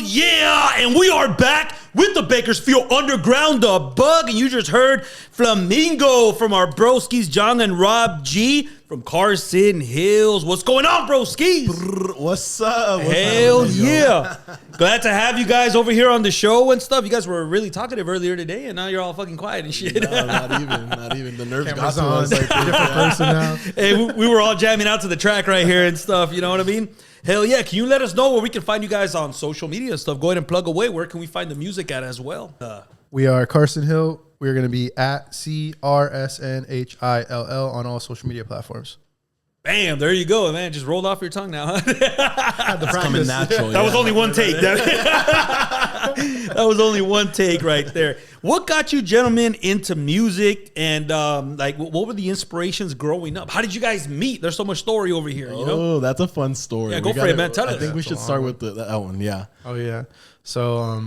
yeah! And we are back with the Bakersfield Underground, the bug. And you just heard Flamingo from our broskies, Jonga and Rob G from Carsonhill. What's going on, broskies? What's up? Hell yeah. Glad to have you guys over here on the show and stuff. You guys were really talkative earlier today, and now you're all fucking quiet and shit. No, not even. The nerves Cameras got to on, us. like a different person now. Hey, we were all jamming out to the track right here and stuff, you know what I mean? Hell yeah. Can you let us know where we can find you guys on social media and stuff? Go ahead and plug away. Where can we find the music at as well? We are Carsonhill. We're going to be at CRSNHILL on all social media platforms. Bam, there you go, man. Just rolled off your tongue now. It's coming natural. That was only one take. That was only one take right there. What got you gentlemen into music, and what were the inspirations growing up? How did you guys meet? There's so much story over here, you know? Oh, that's a fun story. Yeah, go for it, man. Tell us. I think we should start with that one, yeah. Oh, yeah. So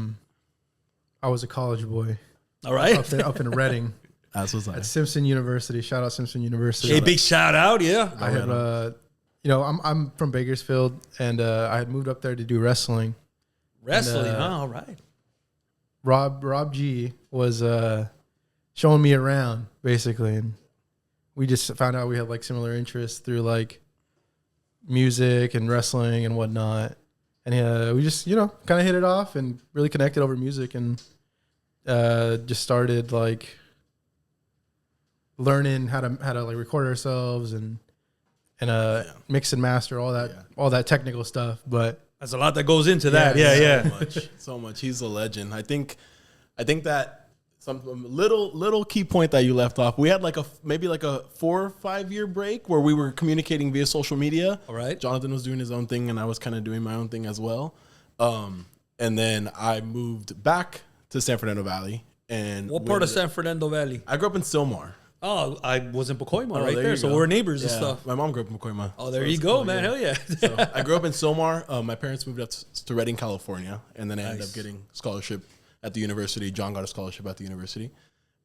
I was a college boy. All right. Up in Reading. That's what's At Simpson University. Shout out Simpson University. Hey, big shout out, yeah. I had, I'm from Bakersfield, and I had moved up there to do wrestling. Wrestling, And, huh? All right. Rob G was showing me around, basically, and we just found out we had like similar interests through like music and wrestling and whatnot, and we just kind of hit it off and really connected over music, and just started like learning how to like record ourselves and mix and master all that technical stuff, but. There's a lot that goes into that. Yeah. So much. He's a legend. I think that some little key point that you left off. We had maybe a 4 or 5 year break where we were communicating via social media. All right. Jonathan was doing his own thing, and I was kind of doing my own thing as well. And then I moved back to San Fernando Valley. And What part of San Fernando Valley? I grew up in Sylmar. Oh, I was in Pacoima right there there, you so go. we're neighbors and stuff. My mom grew up in Pacoima. Oh, there you go, man. Hell yeah. So I grew up in Sylmar. My parents moved up to Redding, California, and then I ended up getting scholarship at the university. John got a scholarship at the university.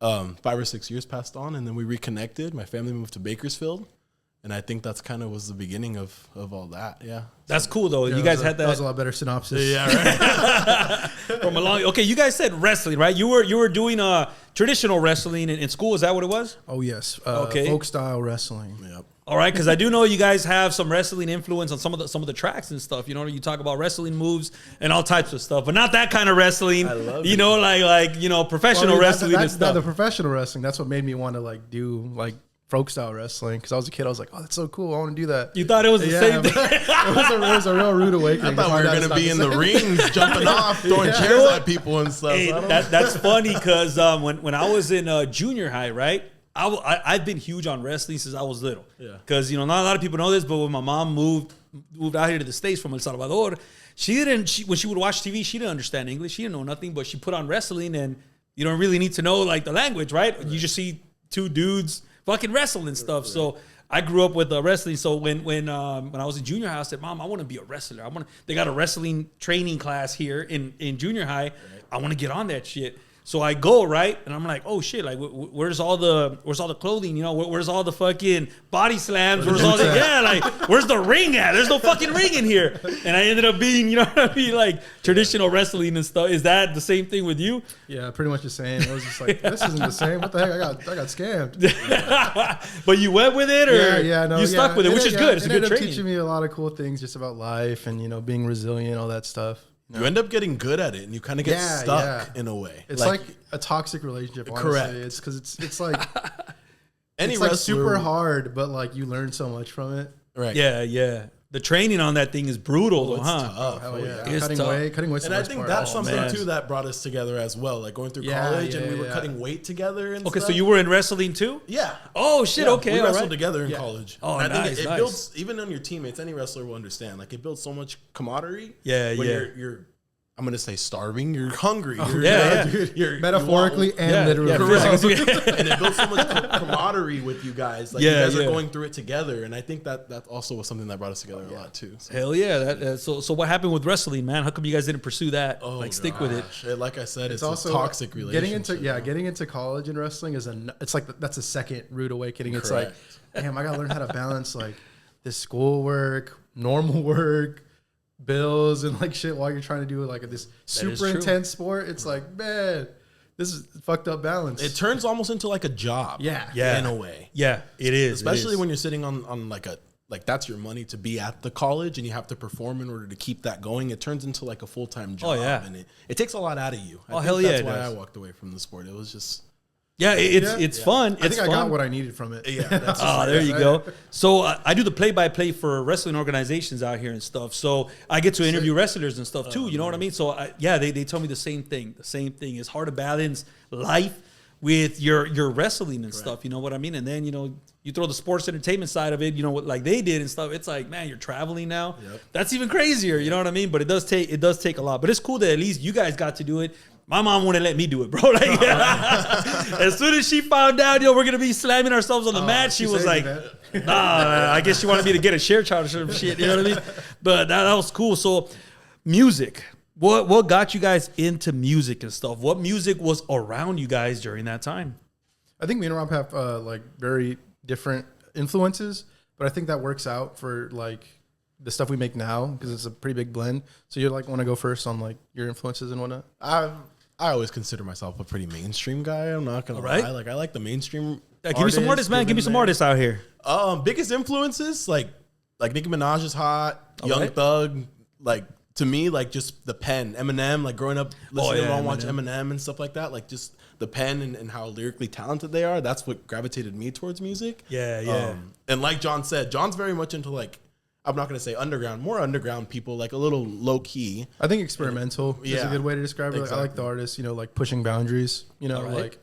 5 or 6 years passed on, and then we reconnected. My family moved to Bakersfield, and I think that's kind of was the beginning of all that. Yeah, That's cool though. Yeah, you guys had that. That was a lot better synopsis. Yeah, right. From a long. Okay, you guys said wrestling, right? You were doing traditional wrestling in school. Is that what it was? Oh yes. Okay. Folk style wrestling. Yep. All right, because I do know you guys have some wrestling influence on some of the tracks and stuff. You know, you talk about wrestling moves and all types of stuff, but not that kind of wrestling. I love it. Like professional wrestling and stuff. The professional wrestling. That's what made me want to do folk style wrestling, because I was a kid. I was like, oh, that's so cool. I want to do that. You thought it was the same thing? it was a real rude awakening. I thought we were going to be in the rings, jumping off, throwing chairs at people and stuff. Hey, that's funny because when I was in junior high, right? I've been huge on wrestling since I was little. Yeah. Because not a lot of people know this, but when my mom moved out here to the States from El Salvador, when she would watch TV, she didn't understand English. She didn't know nothing, but she put on wrestling, and you don't really need to know the language, right? You just see two dudes fucking wrestling and stuff. Right. So I grew up with wrestling. So when I was in junior high, I said, Mom, I want to be a wrestler. They got a wrestling training class here in junior high. Right. I want to get on that shit. So I go, right, and I'm like, oh shit, where's all the clothing? Where's all the fucking body slams? Where's the ring at? There's no fucking ring in here. And I ended up being, traditional wrestling and stuff. Is that the same thing with you? Yeah, pretty much the same. I was just like, this isn't the same. What the heck? I got scammed. But you went with it, or you stuck with it, which is good. It's a good training. Teaching me a lot of cool things just about life and being resilient, all that stuff. You end up getting good at it, and you kind of get stuck in a way. It's like a toxic relationship. Honestly. Correct. It's because it's like it's like super hard, but you learn so much from it. Right. Yeah. The training on that thing is brutal, it's huh? Tough. Hell yeah. It's cutting tough. weight. And I think that's something too that brought us together as well. Like going through college, and we were cutting weight together. And stuff. So you were in wrestling too? Yeah. Oh shit. Yeah, okay. We all wrestled right. together in college. Oh, and I think it nice. builds even on your teammates. Any wrestler will understand. Like it builds so much camaraderie. Yeah. When you're I'm going to say starving. You're hungry. You're metaphorically and literally. And it builds so much camaraderie with you guys. Like you guys are going through it together. And I think that also was something that brought us together a lot too. So. Hell yeah. So what happened with wrestling, man? How come you guys didn't pursue that? Stick with it. Like I said, it's also a toxic relationship. Getting into college and wrestling that's a second rude awakening. It's like, damn, I got to learn how to balance this schoolwork, normal work, bills and like shit while you're trying to do like this super intense sport. It's like, man, this is fucked up balance. It turns almost into like a job. Yeah. In a way. Yeah, it is. Especially when you're sitting on like that's your money to be at the college and you have to perform in order to keep that going. It turns into like a full-time job. Oh, yeah. And it takes a lot out of you. That's why I walked away from the sport. It was just... Yeah, it's fun. I think I got what I needed from it. Yeah. That's there you go. So I do the play-by-play for wrestling organizations out here and stuff. So I get to interview wrestlers and stuff too. You know what I mean? So they tell me the same thing. The same thing. It's hard to balance life with your wrestling and stuff. You know what I mean? And then you throw the sports entertainment side of it. Like they did and stuff. It's like, man, you're traveling now. Yep. That's even crazier. You know what I mean? But it does take a lot. But it's cool that at least you guys got to do it. My mom wouldn't let me do it, bro. Like, as soon as she found out, we're gonna be slamming ourselves on the mat, she was like, nah. I guess she wanted me to get a share child or some shit. You know what I mean? But that was cool. So, music. What got you guys into music and stuff? What music was around you guys during that time? I think me and Rob have like very different influences, but I think that works out for like the stuff we make now because it's a pretty big blend. So you like want to go first on like your influences and whatnot? I always consider myself a pretty mainstream guy. I'm not gonna lie. Like I like the mainstream. Give me some artists, man. Give me some artists out here. Biggest influences like Nicki Minaj is hot. Young Thug. Like to me, like just the pen. Eminem. Like growing up listening to watch Eminem and stuff like that. Like just the pen and how lyrically talented they are. That's what gravitated me towards music. Yeah. And like John said, John's very much into like. I'm not going to say underground, more underground people, like a little low key. I think experimental is a good way to describe it. Exactly. I like the artists, like pushing boundaries, like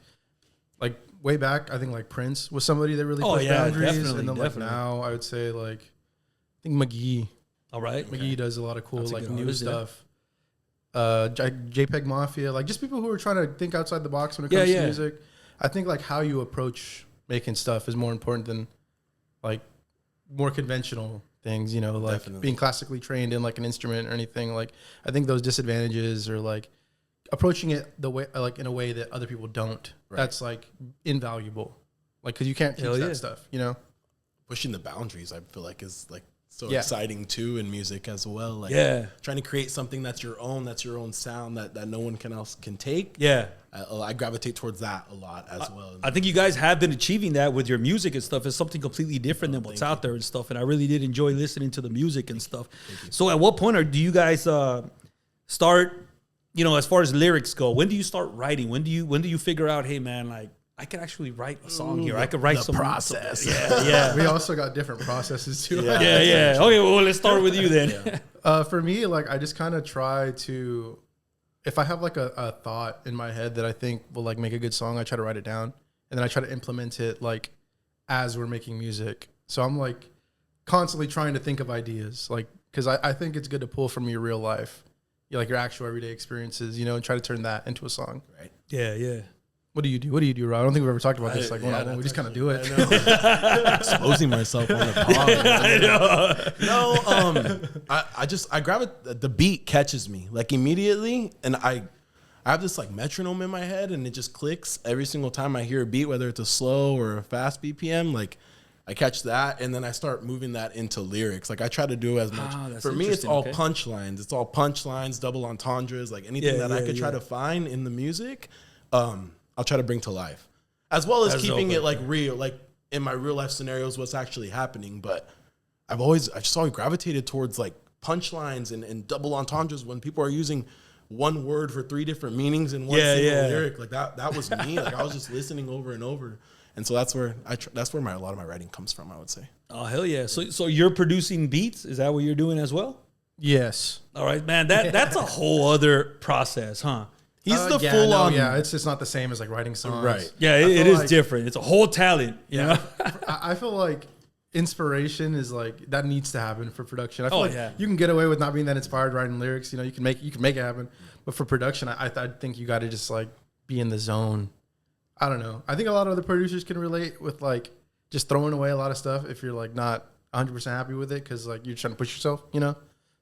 way back, I think like Prince was somebody that really pushed boundaries. And then like now I would say like, I think McGee. All right. McGee does a lot of cool like new stuff. JPEG Mafia, like just people who are trying to think outside the box when it comes to music. I think like how you approach making stuff is more important than like more conventional things, like definitely. Being classically trained in like an instrument or anything. Like I think those disadvantages or like approaching it the way like in a way that other people don't. Right. That's like invaluable. Like because you can't teach that stuff. Pushing the boundaries, I feel like is like so exciting too in music as well. Like trying to create something that's your own sound that no one else can take. Yeah. I gravitate towards that a lot as well. I think you guys have been achieving that with your music and stuff. It's something completely different than what's out there and stuff. And I really did enjoy listening to the music and stuff. So at what point do you guys start, as far as lyrics go, when do you start writing? When do you figure out, hey man, like I could actually write a song here. I could write some process. Yeah. We also got different processes too. Yeah. Okay, well let's start with you then. For me, like I just kind of try to, if I have like a thought in my head that I think will like make a good song, I try to write it down and then I try to implement it like as we're making music. So I'm like constantly trying to think of ideas, like because I think it's good to pull from your real life, like your actual everyday experiences, and try to turn that into a song. Right. Yeah. What do you do, Rob? I don't think we've ever talked about this. Like, we just kind of do it. Exposing myself on the pod. I grab it. The beat catches me like immediately, and I have this like metronome in my head, and it just clicks every single time I hear a beat, whether it's a slow or a fast BPM. Like I catch that, and then I start moving that into lyrics. Like I try to do as much. For me, it's all punchlines. It's all punchlines, double entendres, like anything that I could try to find in the music. I'll try to bring to life, as well as keeping it like real, like in my real life scenarios, what's actually happening. But I just always gravitated towards like punchlines and double entendres when people are using one word for three different meanings in one single lyric. Like that was me. Like I was just listening over and over. And so that's where a lot of my writing comes from, I would say. Oh, hell yeah. So you're producing beats? Is that what you're doing as well? Yes. All right, man. That's a whole other process, huh? He's the full on. Yeah, it's just not the same as like writing songs. Right. Yeah, it is like, different. It's a whole talent. Yeah. I feel like inspiration is like that needs to happen for production. I feel like you can get away with not being that inspired writing lyrics. You can make it happen. But for production, I think you got to just like be in the zone. I don't know. I think a lot of other producers can relate with like just throwing away a lot of stuff if you're like not 100% happy with it because like you're trying to push yourself,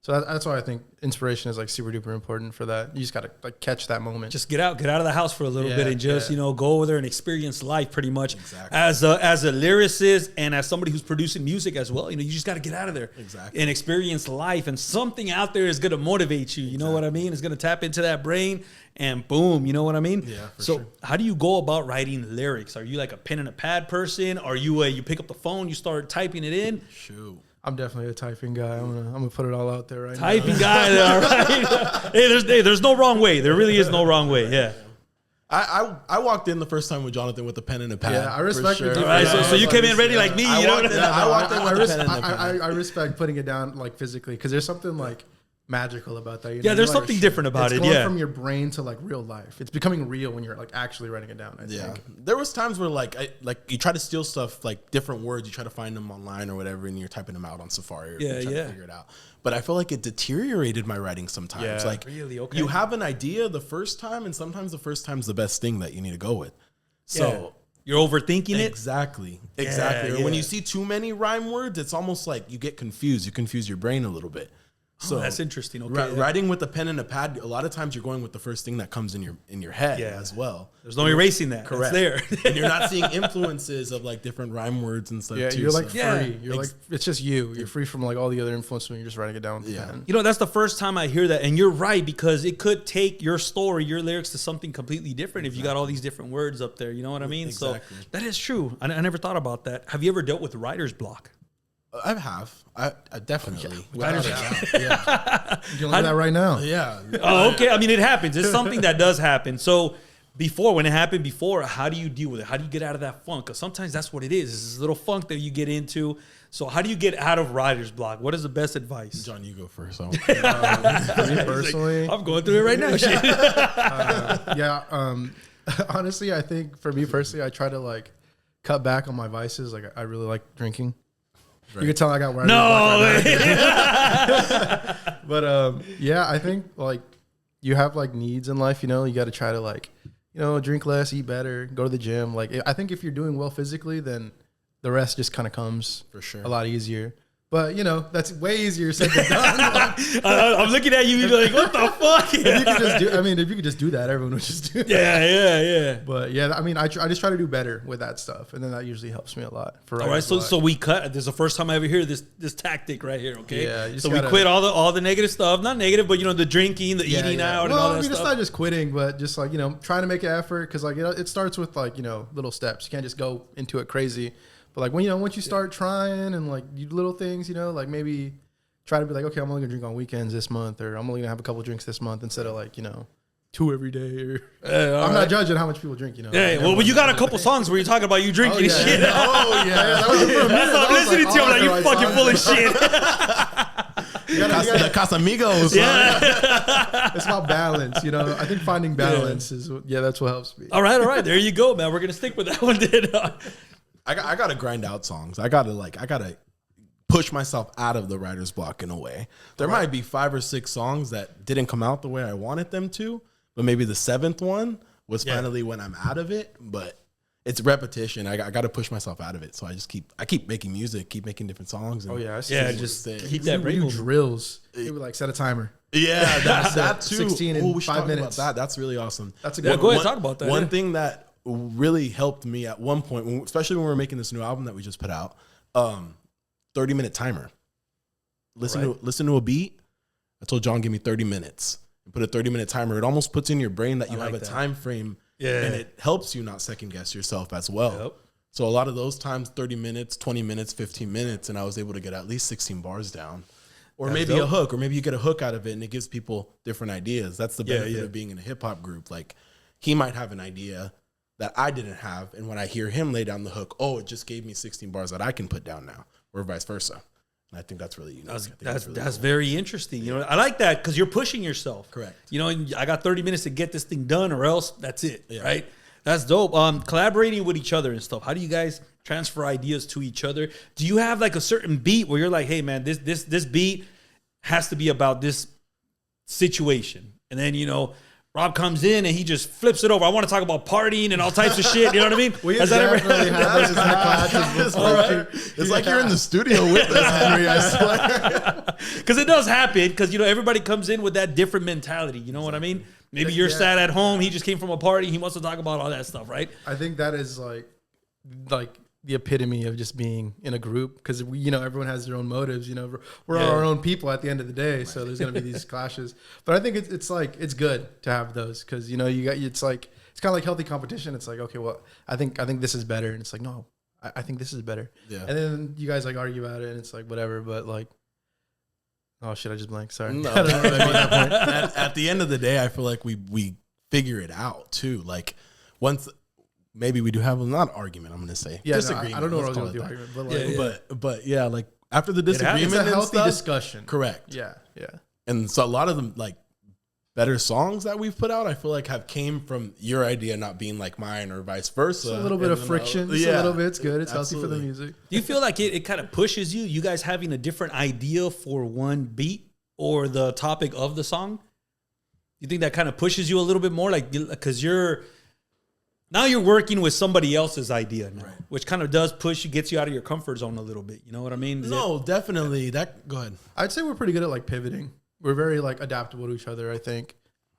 So that's why I think inspiration is like super duper important for that. You just got to like catch that moment. Just get out of the house for a little bit and just, you know, go over there and experience life pretty much. Exactly. As a lyricist and as somebody who's producing music as well, you know, you just got to get out of there and experience life, and something out there is going to motivate you. You know what I mean? It's going to tap into that brain and boom, you know what I mean? Yeah, for sure. How do you go about writing lyrics? Are you like a pen and a pad person? Are you you pick up the phone, you start typing it in? Shoot. I'm definitely a typing guy. I'm gonna put it all out there right typing now. Guy, all right. There's no wrong way. There really is no wrong way. Yeah. I walked in the first time with Jonathan with a pen and a pad. Yeah, I respect it. All right, so you came in ready like me, you know? I walked in with a pen and a pad. I respect putting it down like physically, because there's something like magical about that. You know? Yeah, there's like, something different about it. It's going from your brain to like real life. It's becoming real when you're like actually writing it down. I think. There was times where like you try to steal stuff, like different words, you try to find them online or whatever, and you're typing them out on Safari or trying to figure it out. But I feel like it deteriorated my writing sometimes. Yeah, like really? Okay. You have an idea the first time, and sometimes the first time's the best thing that you need to go with. So you're overthinking it? Exactly. Or when you see too many rhyme words, it's almost like you get confused. You confuse your brain a little bit. So that's interesting. Okay, writing with a pen and a pad, a lot of times you're going with the first thing that comes in your head as well. There's no erasing that. Correct. It's there. And you're not seeing influences of like different rhyme words and stuff. Yeah, too, you're like free. You're like, it's just you. You're free from like all the other influences when you're just writing it down with the pen. You know, that's the first time I hear that, and you're right, because it could take your story, your lyrics to something completely different if you got all these different words up there. You know what I mean? Exactly. So that is true. I never thought about that. Have you ever dealt with writer's block? I have. I definitely. Yeah. You're doing that right now. Yeah. Oh, okay. I mean, it happens. It's something that does happen. So when it happened before, how do you deal with it? How do you get out of that funk? Because sometimes that's what it is. It's this little funk that you get into. So how do you get out of writer's block? What is the best advice? John, you go first. Me personally, I'm going through it right now. Honestly, I think for me personally, I try to like cut back on my vices. Like I really like drinking. Right. You can tell I got where But I think like you have like needs in life, you know, you got to try to like, you know, drink less, eat better, go to the gym. Like I think if you're doing well physically, then the rest just kind of comes for sure a lot easier. But, you know, that's way easier said than done. I'm looking at you, you're like, what the fuck? If you could just do that, everyone would just do that. Yeah. But, yeah, I mean, I just try to do better with that stuff. And then that usually helps me a lot. All right, so we cut. This is the first time I ever hear this tactic right here, okay? Yeah. So we quit all the negative stuff. Not negative, but, you know, the drinking, the eating out, and all that stuff. It's not just quitting, but just, like, you know, trying to make an effort. Because, like, you know, it starts with, like, you know, little steps. You can't just go into it crazy. But like once you start trying and like you little things, you know, like maybe try to be like, okay, I'm only gonna drink on weekends this month, or I'm only gonna have a couple drinks this month instead of like, you know, 2 every day. Or I'm not judging how much people drink, you know. Yeah, well, you got a couple songs where you're talking about you drinking shit. That was for a minute. I'm listening to you. I'm like, you fucking full of shit. The Casamigos. Yeah. It's about balance, you know. I think finding balance is that's what helps me. All right. There you go, man. We're gonna stick with that one. I gotta grind out songs. I gotta push myself out of the writer's block in a way. There might be 5 or 6 songs that didn't come out the way I wanted them to, but maybe the 7th one was finally when I'm out of it. But it's repetition. I gotta push myself out of it. So I keep making music, keep making different songs. And just keep that brain moving. Drills. It would like set a timer. Yeah, that too. 16 in 5 minutes. That's really awesome. That's a good one. Go ahead, talk about that. One thing that really helped me at one point, especially when we were making this new album that we just put out, 30-minute timer. Listen to a beat. I told John, give me 30 minutes. And put a 30-minute timer. It almost puts in your brain that you have a time frame, and it helps you not second guess yourself as well. Yep. So a lot of those times, 30 minutes, 20 minutes, 15 minutes, and I was able to get at least 16 bars down. Or maybe a hook, or maybe you get a hook out of it and it gives people different ideas. That's the benefit of being in a hip hop group. Like he might have an idea that I didn't have, and when I hear him lay down the hook, it just gave me 16 bars that I can put down now, or vice versa. And I think that's really unique. That's really cool. Very interesting. You know, I like that because you're pushing yourself. Correct. You know, I got 30 minutes to get this thing done, or else that's it. Yeah. Right. That's dope. Collaborating with each other and stuff. How do you guys transfer ideas to each other? Do you have like a certain beat where you're like, hey man, this beat has to be about this situation, and then you know, Rob comes in and he just flips it over. I want to talk about partying and all types of shit. You know what I mean? We definitely have those in the classes. Right. It's like you're in the studio with us, Henry, I swear. Because it does happen. Because, you know, everybody comes in with that different mentality. You know what I mean? Maybe you're sad at home. He just came from a party. He wants to talk about all that stuff, right? I think that is like the epitome of just being in a group, because we, you know, everyone has their own motives. You know, we're our own people at the end of the day, so there's going to be these clashes. But I think it's like it's good to have those, because you know it's kind of like healthy competition. It's like, okay, well, I think this is better, and it's like, no, I think this is better. Yeah. And then you guys like argue about it, and it's like whatever. But like, oh shit, I just blanked. Sorry. No, at the end of the day, I feel like we figure it out too. Like once. Maybe we do have not argument. I'm going to say disagreement. No, I don't know what I was going to do argument, but like, but yeah, like after the disagreement, it's a healthy discussion. Correct. Yeah. And so a lot of them, like better songs that we've put out, I feel like have came from your idea not being like mine, or vice versa. It's a little bit of friction. It's a little bit. It's good. It's healthy for the music. Do you feel like it kind of pushes you guys having a different idea for one beat or the topic of the song? You think that kind of pushes you a little bit more, like because you're working with somebody else's idea now, which kind of does gets you out of your comfort zone a little bit. You know what I mean? Definitely. Go ahead. I'd say we're pretty good at like pivoting. We're very like adaptable to each other, I think.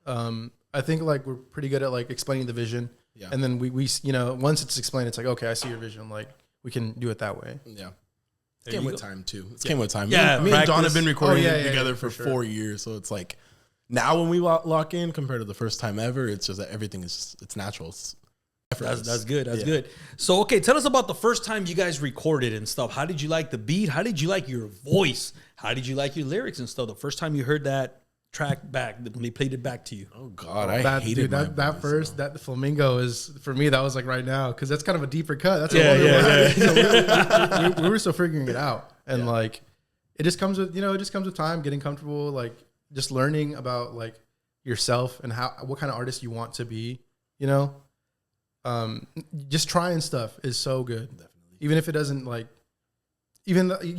I think like we're pretty good at like explaining the vision. Yeah. And then we you know, once it's explained, it's like, okay, I see your vision. Like we can do it that way. Yeah. It came with time too. It came with time. Yeah. Me and John have been recording together for 4 years. So it's like now when we lock in compared to the first time ever, it's just that everything is it's natural. That's good. That's good. So, okay, tell us about the first time you guys recorded and stuff. How did you like the beat? How did you like your voice? How did you like your lyrics and stuff? The first time you heard that track back, when they played it back to you. Oh God, I hated that first. That Flamingo is, for me, that was like right now, because that's kind of a deeper cut. That's we were still figuring it out, and like it just comes with time, getting comfortable, like just learning about like yourself and what kind of artist you want to be. You know. Just trying stuff is so good. Definitely. Even if it doesn't like, you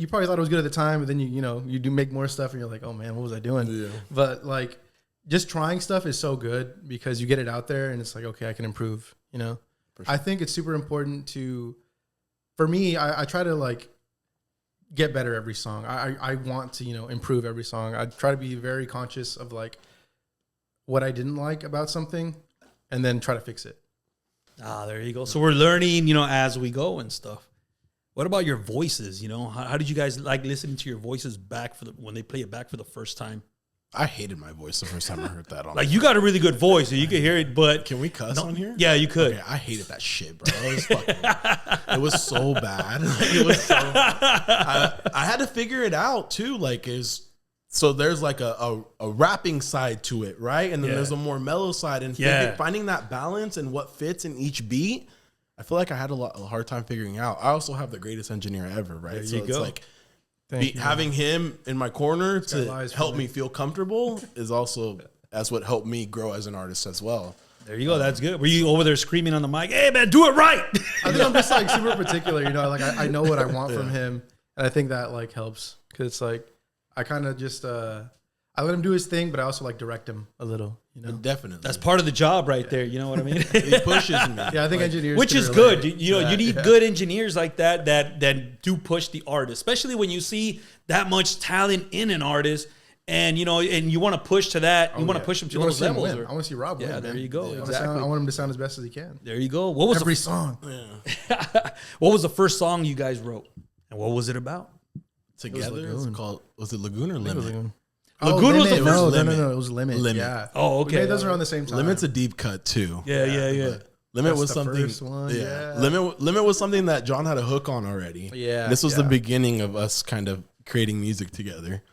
probably thought it was good at the time, but then you do make more stuff and you're like, oh man, what was I doing? Yeah. But like, just trying stuff is so good because you get it out there and it's like, okay, I can improve. You know, sure. I think it's super important for me, I try to like get better every song. I want to, improve every song. I try to be very conscious of like what I didn't like about something and then try to fix it. Ah, there you go. So we're learning, as we go and stuff. What about your voices? How did you guys like listening to your voices back when they play it back for the first time? I hated my voice the first time I heard that on. Like you got a really good voice, so you can hear it. But can we cuss on here? Yeah, you could. Okay, I hated that shit, bro. It was so bad. It was so. I had to figure it out too. So there's like a rapping side to it, right? And then there's a more mellow side, and finding that balance and what fits in each beat. I feel like I had a hard time figuring out. I also have the greatest engineer ever, right? There you go. Like having him in my corner to help me feel comfortable is also that's what helped me grow as an artist as well. There you go. That's good. Were you over there screaming on the mic? Hey man, do it right. I think I'm just like super particular, like I know what I want from him, and I think that like helps because it's like. I kind of just, I let him do his thing, but I also like direct him a little, Definitely. That's part of the job right there. You know what I mean? It pushes me. Yeah, I think engineers. Which is good. You need good engineers like that do push the art, especially when you see that much talent in an artist and, and you want to push to that. You want to push him to those levels. I want to see Rob win. Yeah, there you go. Yeah. Exactly. I want him to sound as best as he can. There you go. What was every song? Yeah. What was the first song you guys wrote? And what was it about? Together, was it Lagoon or Limit? Lagoon was the first. No, it was Limit. Yeah. Oh, okay. Those are on the same time. Limit's a deep cut too. Yeah. Limit was something. First one, Limit was something that John had a hook on already. Yeah. This was the beginning of us kind of creating music together,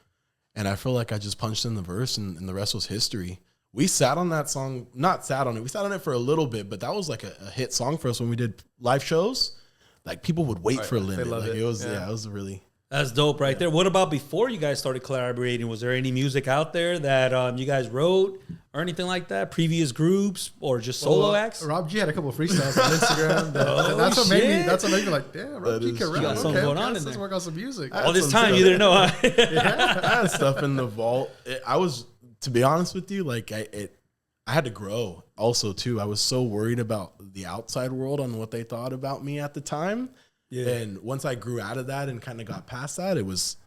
and I feel like I just punched in the verse, and the rest was history. We sat on that song, not sat on it. We sat on it for a little bit, but that was like a hit song for us when we did live shows. Like people would wait for Limit. It was really. That's dope right there. What about before you guys started collaborating? Was there any music out there that you guys wrote or anything like that? Previous groups or just solo acts? Rob G had a couple of freestyles on Instagram. That's what made me like, damn, Rob G can rap. Got something going on in there. Let's work on some music. All this time you didn't know, huh? I had stuff in the vault. To be honest with you, like I had to grow also too. I was so worried about the outside world and what they thought about me at the time. Yeah. And once I grew out of that and kind of got past that, it was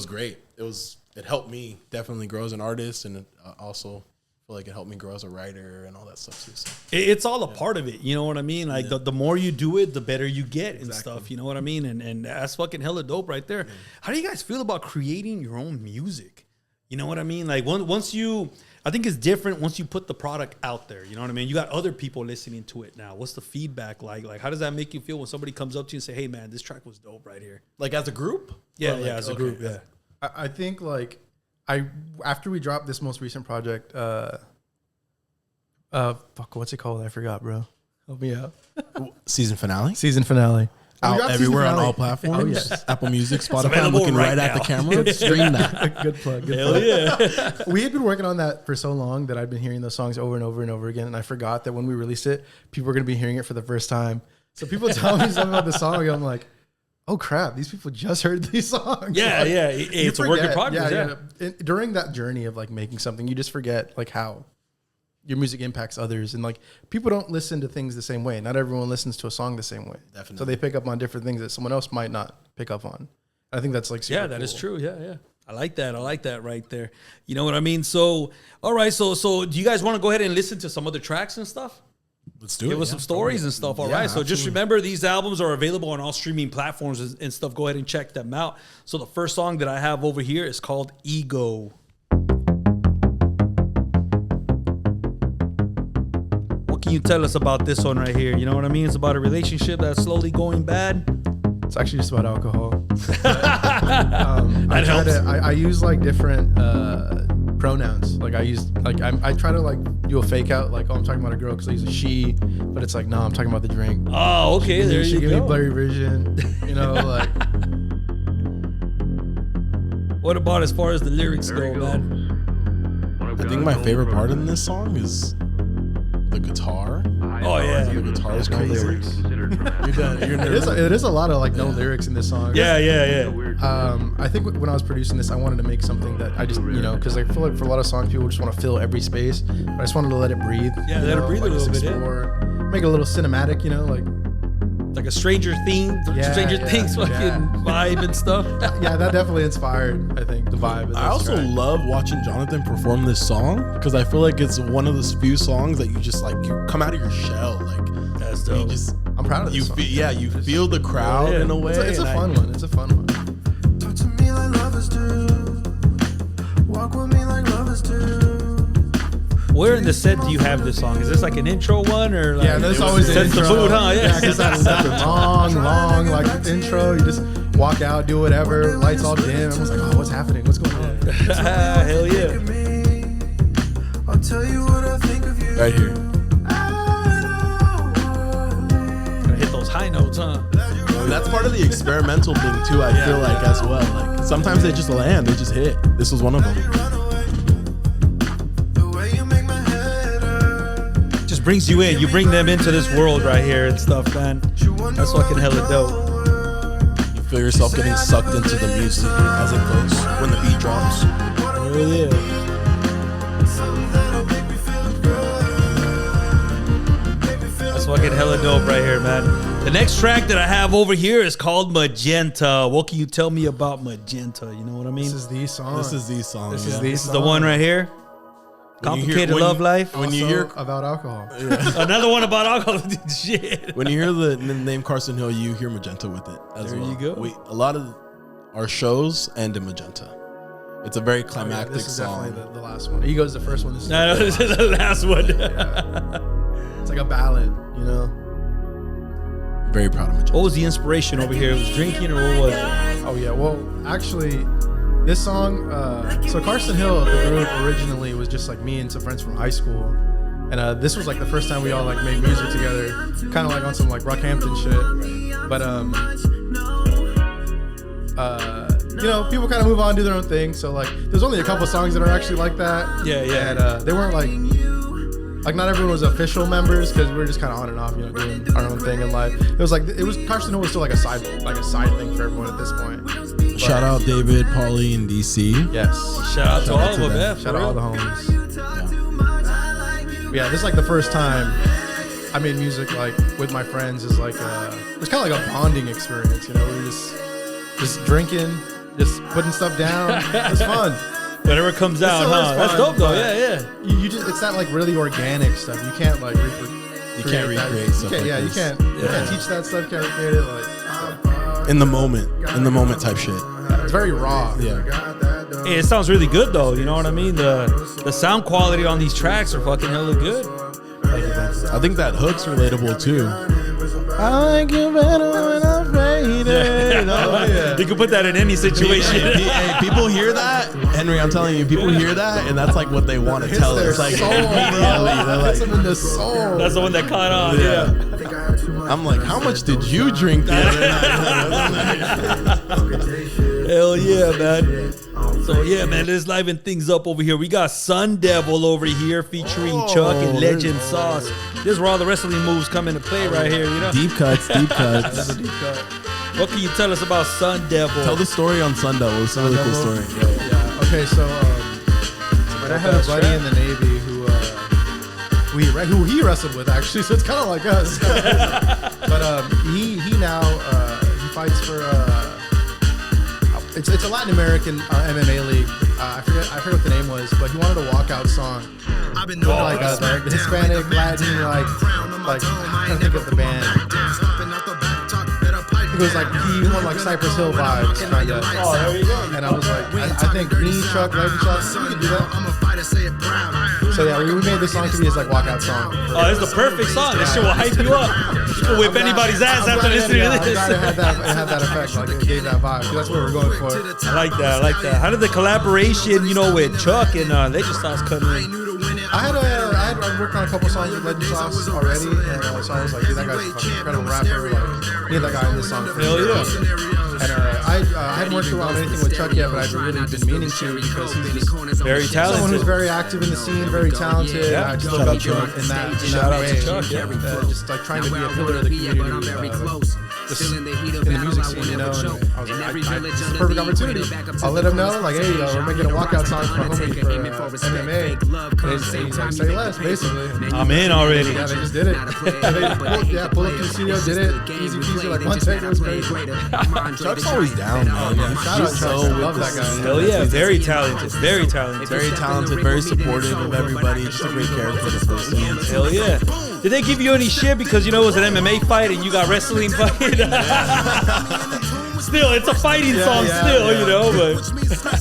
great. It helped me definitely grow as an artist, and also feel like it helped me grow as a writer and all that stuff too. So. It's all a part of it. You know what I mean? Like the more you do it, the better you get and stuff. You know what I mean? And that's fucking hella dope right there. How do you guys feel about creating your own music? You know what I mean? Like once you, I think it's different once you put the product out there. You know what I mean? You got other people listening to it now. What's the feedback like? Like, how does that make you feel when somebody comes up to you and say, "Hey, man, this track was dope right here"? Like as a group? Yeah, as a group. Yeah. I think like after we dropped this most recent project, what's it called? I forgot, bro. Help me out. Season finale. Out everywhere on all platforms. Oh, yes. Apple Music, Spotify. I'm looking right at the camera. Stream that. Good plug. Yeah. We had been working on that for so long that I'd been hearing those songs over and over and over again, and I forgot that when we released it, people were going to be hearing it for the first time. So people tell me something about the song, and I'm like, oh crap, these people just heard these songs. Yeah, like, yeah. It's a work in progress. Yeah. During that journey of like making something, you just forget like how your music impacts others, and like people don't listen to things the same way. Not everyone listens to a song the same way. Definitely. So they pick up on different things that someone else might not pick up on. I think that's like super that cool. is true. Yeah. I like that right there. You know what I mean? So all right, so do you guys want to go ahead and listen to some other tracks and stuff? Let's do it. Give us some stories and stuff. All right. So absolutely. Just remember, these albums are available on all streaming platforms and stuff. Go ahead and check them out. So the first song that I have over here is called Ego. What can you tell us about this one right here? You know what I mean? It's about a relationship that's slowly going bad. It's actually just about alcohol. I use like different pronouns. Like I try to like do a fake out. Like, oh, I'm talking about a girl because I use a she, but it's like, no, I'm talking about the drink. Oh, okay. There you go. She give me blurry vision. You know, like. What about as far as the lyrics go, man? I think my favorite part in this song is the guitar. Oh yeah, the guitar is crazy. Lyrics. It is a lot of like no lyrics in this song. Yeah. I think when I was producing this, I wanted to make something that I just, you know, because I feel like for a lot of songs, people just want to fill every space. But I just wanted to let it breathe. Yeah, let it breathe a little bit. Make it a little cinematic, you know, like a Stranger Things fucking vibe and stuff. Yeah, that definitely inspired, I think, the vibe. I also love watching Jonathan perform this song because I feel like it's one of those few songs that you just like, you come out of your shell. Like, that's dope. I'm proud of this song. You feel the crowd in a way. It's a fun one. Talk to me like lovers do. Walk with me like lovers do. Where in the set do you have this song? Is this like an intro one or like? Yeah, there's always an intro. The food, huh? Yeah, because that's long like intro. You just walk out, do whatever. Lights all dim. Everyone's like, oh, what's happening? What's going on? Hell yeah! I'll tell you what I think of you. Right here. Gotta hit those high notes, huh? And that's part of the experimental thing too. I feel like as well. Like sometimes they just land, they just hit. This was one of them. Brings you in. You bring them into this world right here and stuff, man. That's fucking hella dope. You feel yourself getting sucked into the music as it goes when the beat drops. Oh yeah. That's fucking hella dope right here, man. The next track that I have over here is called Magenta. What can you tell me about Magenta? You know what I mean? This is the song. This is the one right here. Complicated love life. When you hear about alcohol, another one about alcohol. Shit. When you hear the name Carsonhill, you hear Magenta with it as well. There you go. A lot of our shows end in Magenta. It's a very climactic this is song. Definitely the last one. Ego's the first one. This is the last one. It's like a ballad, you know. Very proud of Magenta. What was the inspiration over here? It was drinking, or what was it? Oh yeah. Well, actually. This song, so Carsonhill, the group originally was just like me and some friends from high school, and this was like the first time we all like made music together, kind of like on some like Rockhampton shit. But you know, people kind of move on, do their own thing. So like, there's only a couple songs that are actually like that. Yeah. And they weren't like not everyone was official members because we were just kind of on and off, you know, doing our own thing in life. It was Carsonhill was still like a side thing for everyone at this point. Shout out David, Paulie, and DC. Yes. Shout out to all of them, man. Shout out all the homies. Yeah, this is like the first time I made music like with my friends. Is like it was kind of like a bonding experience, you know. We were just drinking, just putting stuff down. It's fun. Whatever comes out, huh? That's dope though. Yeah. You just it's that like really organic stuff. You can't like You can't recreate stuff. You can't teach that stuff. Can't recreate it like in the moment type shit. It's very raw. Yeah. Hey, it sounds really good though. You know what I mean? The sound quality on these tracks are fucking hella good. I think that hook's relatable too. I like you better when I'm faded. Oh, yeah. You can put that in any situation. Hey, people hear that, Henry. I'm telling you, people hear that, and that's like what they want to tell us. Like soul, immediately, they're like, hits them in the soul. That's the one that caught on. Yeah. I'm like, how much did you drink the other night? Hell yeah, man. So yeah, man, let's liven things up over here. We got Sun Devil over here featuring Chuck and Legend Sauce. This is where all the wrestling moves come into play right here, you know? Deep cuts. That's a deep cut. What can you tell us about Sun Devil? Tell the story on Sun Devil. It's a really cool story. Yeah. Okay, so I had a buddy in the Navy who he wrestled with actually, so it's kind of like us. But he now he fights for it's a Latin American MMA league. I forget what the name was, but he wanted a walkout song. Like the Hispanic, Latin, like I can't think of the band. It was like he won like Cypress Hill vibes, kind of. Oh, there you go. And I was like, I think me, Chuck, Legend Sauce, we can do that. So yeah, we made this song to be his like walkout song. Oh, it's the perfect song. This shit will hype you up. You can whip anybody's ass after listening to this. It had that effect, like it gave that vibe. That's what we're going for. I like that. How did the collaboration, with Chuck and Legend Sauce come in? I worked on a couple songs with Legend Sauce already, and so I was like, dude, that guy's a fucking incredible rapper. Like, need that guy in this song. Hell yeah. And I hadn't worked around anything with Chuck yet, but I've really been meaning to because he's just very talented. Someone who's very active in the scene, very talented. Yeah. I just look up to him in that Shout out way. to Chuck, yeah. Just like trying to be a pillar of the community. Just in the music scene, And I was like, this is a perfect opportunity. I'll let him know, like, hey, we're making a walkout song for homie for MMA. And he's like, say less, basically. I'm in already. Yeah, they just did it. Pull up to the studio, did it. Easy peasy, like one take, it was great. Chuck's always down, man. Shout out Chuck, I love that guy. Hell yeah, very talented, very talented. Very talented, very supportive of everybody. Just a great character to person. Hell yeah. Did they give you any shit because, it was an MMA fight and you got wrestling fight? Still, it's a fighting song but...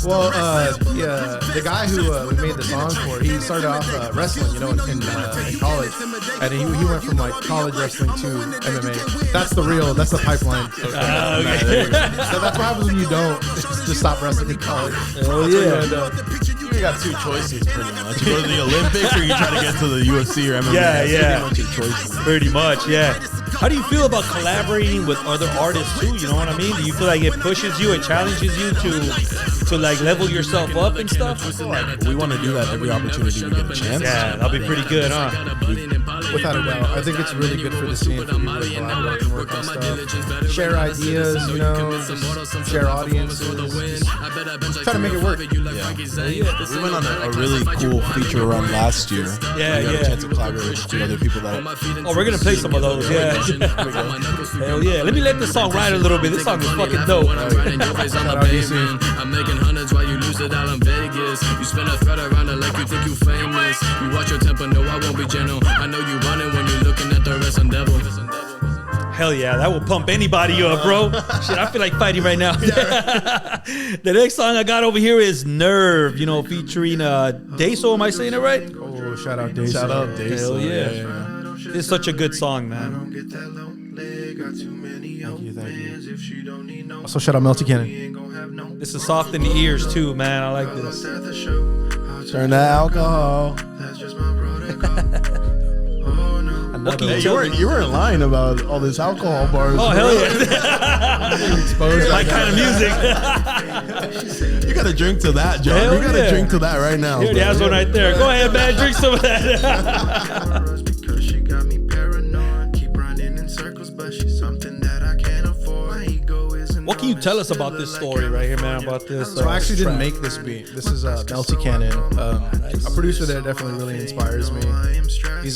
Well, the guy who we made the song for, he started off wrestling, in college. And he went from, like, college wrestling to MMA. That's the pipeline. Okay. So that's what happens when you don't just stop wrestling in college. Hell yeah. You got two choices, pretty much. You go to the Olympics or you try to get to the UFC or MMA. Yeah. Pretty much your choices. Pretty much, yeah. How do you feel about collaborating with other artists too? You know what I mean? Do you feel like it pushes you, it challenges you to like level yourself up and stuff? We want to do that every opportunity we get a chance. Yeah, that'll be pretty good, huh? Without a doubt. I think it's really good for the scene for people to collaborate and work on stuff. Share ideas, just share audiences. Just try to make it work. Yeah. We went on a really cool feature run last year. Yeah. We got a chance to collaborate with two other people that... Oh, we're going to play some of those, yeah. Hell yeah. Let me let this song ride a little bit. This song is fucking dope. I'm making hundreds while you lose it all in Vegas. You spin a thread around it like you think you famous. You watch your temper, no, I won't be gentle. I know you running when you're looking at the rest and devil. Hell yeah, that will pump anybody up, bro. Shit, I feel like fighting right now. The next song I got over here is Nerve, featuring Deso. Am I saying it right? Oh, shout out Deso. Shout out Deso. Hell yeah. It's such a good song, man. Thank you. Also, shout out Melty Cannon. This is soft in the ears too, man. I like this. Turn the alcohol. Hey, you were lying about all this alcohol bars. Oh, hell yeah. Exposed My kind of music. You gotta drink to that, John. Hell You gotta yeah. drink to that right now. Here, he has one right there. Go ahead, man. Drink some of that. Because she got me paranoid. Keep running in circles, but she's something that I can't afford. My ego isn't What can you tell us about this story right here, man? About this? So I actually didn't track? make this beat. This is Belty Cannon, a producer that definitely really inspires me. He's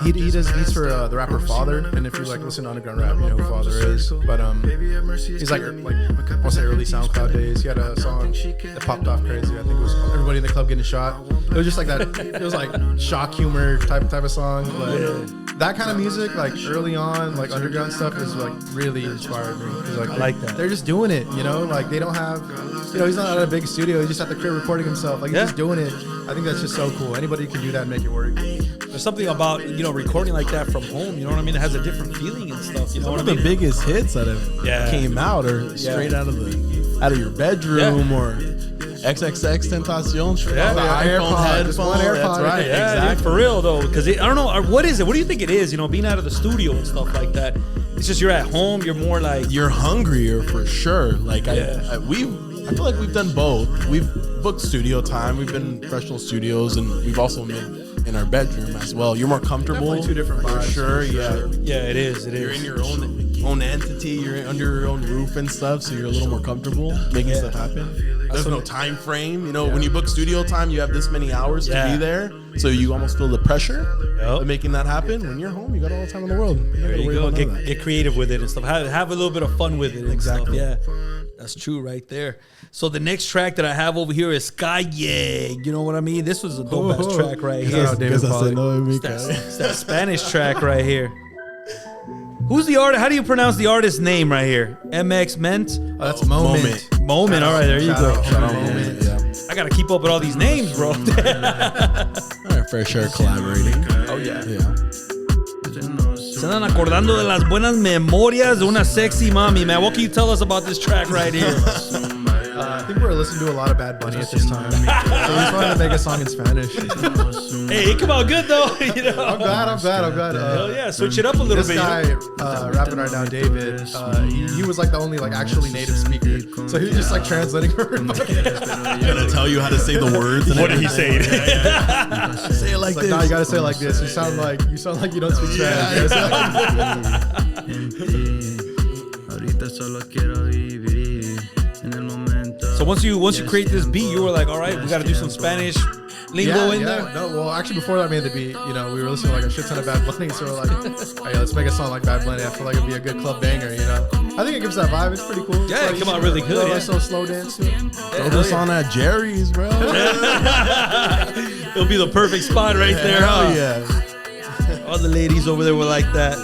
he does beats for the rapper Father, and if you like listen to underground rap, you know who Father is. But he's like I want to say early SoundCloud days. He had a song that popped off crazy. I think it was called Everybody in the Club Getting Shot. It was just like that. It was like shock humor type of song, but that kind of music, like early on, like underground stuff, is like really inspired me. Like, I like that. They're just doing it, you know. Like they don't have, you know, he's not at a big studio. He's just at the crib recording himself. Like he's just doing it. I think that's just so cool. Anybody can do that and make it work. There's something about, you know, recording like that from home, you know what I mean? It has a different feeling and stuff. You know Some what of I mean? the biggest hits that have came out are straight out of your bedroom or XXX Tentacion. Yeah, the iPhone headphone. one AirPod. That's right. Yeah, Exactly. dude, for real though, because I don't know, what is it? What do you think it is? You know, being out of the studio and stuff like that. It's just you're at home. You're more like You're hungrier for sure. Like I feel like we've done both. We've booked studio time. We've been in professional studios, and we've also been in our bedroom as well. You're more comfortable. Definitely two different vibes. For sure. Yeah. yeah, it is. It You're is. in your own entity. You're under your own roof and stuff, so you're a little more comfortable making stuff happen. There's no time frame. You know, when you book studio time, you have this many hours to be there, so you almost feel the pressure of making that happen. When you're home, you got all the time in the world. There you go. Get Get creative with it and stuff. Have a little bit of fun with it. And stuff. Yeah, that's true right there. So the next track that I have over here is Calle. You know what I mean? This was a dope ass track right here. It's that Spanish track right here. Who's the artist? How do you pronounce the artist's name right here? MX Ment? Oh, that's Moment. Moment. All right, there you go. Shout out Moment. Yeah. I gotta keep up with all these names, bro. All right, fair share collaborating. Oh yeah. Se andan acordando de las buenas memorias de una sexy mami, man. What can you tell us about this track right here? I think we're listening to a lot of Bad Bunny at this time. So we just wanted to make a song in Spanish. Hey, it came out good though. You know? I'm glad. Hell yeah, switch it up a little This bit. guy rapping right now, David, he was like the only like actually native speaker. So he was just like translating for everybody. Gonna tell you how to say the words. And What did he say? Say it like Like, this. no, you gotta say it like this. You sound like you don't speak Spanish. You gotta So once you create this beat, you were like, all right, we got to do some Spanish lingo in there. No, well, actually, before I made the beat, you know, we were listening to like a shit ton of Bad Bunny, so we're like, hey, let's make a song like Bad Bunny. I feel like it'd be a good club banger, you know. I think it gives that vibe. It's pretty cool. Yeah, it came out really good. Yeah. So slow dance too. Throw this on at Jerry's, bro. It'll be the perfect spot right there, huh? Hell yeah. All the ladies over there were like that.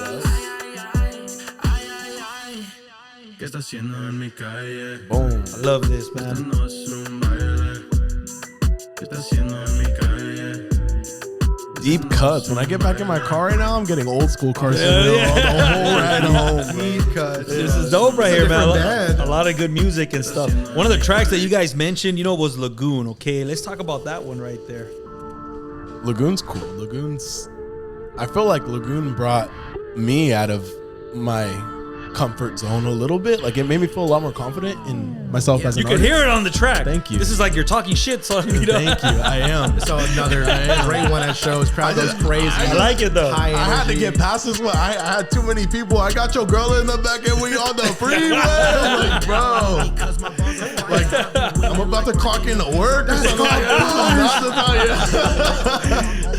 Boom. I love this, man. Deep cuts. When I get back in my car right now, I'm getting old school Carsonhill the whole ride home. Deep cuts. This is dope right here, man. different band. A lot of good music and stuff. One of the tracks that you guys mentioned, you know, was Lagoon. Okay, let's talk about that one right there. Lagoon's cool. I feel like Lagoon brought me out of my comfort zone a little bit. Like it made me feel a lot more confident in myself as an You could artist. hear it on the track. Thank you. This is like you're talking shit, so you know. Thank you. I am. So another great one at shows. Crowd goes crazy. I like it though. High I had to energy. get past this one. I had too many people. I got your girl in the back and we on the freeway. Like, bro. Like, I'm about to clock into work or something.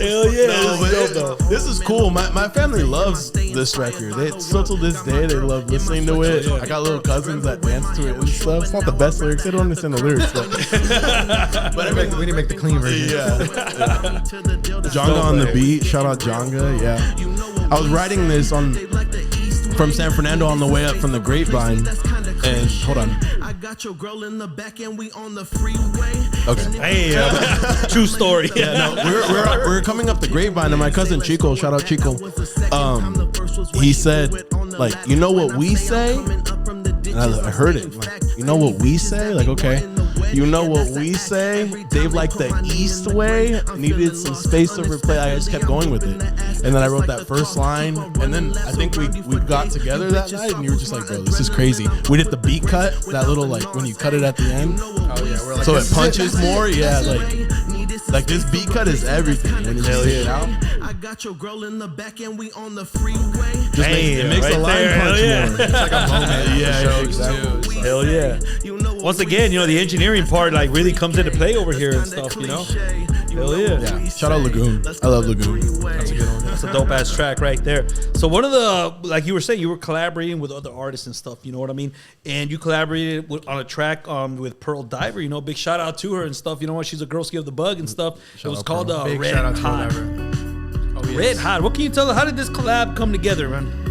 Hell yeah. No, this is but dope, though. this is cool. My family loves this record. They still to this day they love listening to it. I got little cousins that dance to it and stuff. It's not the best lyrics. They don't understand the lyrics, but We need to make the clean version. yeah. Jonga on the beat. Shout out Jonga. Yeah. I was writing this from San Fernando on the way up from the Grapevine. And hold on. I got your girl in the back and we on the freeway. Okay. Hey, true story. No, we're coming up the Grapevine, and my cousin Chico, shout out Chico, he said, like, you know what we say? And I heard it. Like, you know what we say? Like, okay. You know what we say? Dave liked the East way, needed some space to replay. I just kept going with it. And then I wrote that first line. And then I think we got together that night, and you were just like, bro, this is crazy. We did the beat cut, that little, like, when you cut it at the end. Oh yeah, we're like, So it this is punches more. Yeah, like this beat cut is everything when you just see it out. got your girl in the back and we on the freeway. It makes right the line there, punch hell yeah. more. It's like a moment. Yeah, exactly. Hell yeah. Once again, the engineering part like really comes into play over here and stuff, Hell yeah. Shout out Lagoon. I love Lagoon. That's a good one. That's a dope ass track right there. So one of the, like you were saying, you were collaborating with other artists and stuff, you know what I mean? And you collaborated on a track with Pearl Diver, big shout out to her and stuff. You know what? She's a girlski of the bug and stuff. It was called Big Red shout out to Hot. Pearl Diver. Red Hot. What can you tell us? How did this collab come together, man?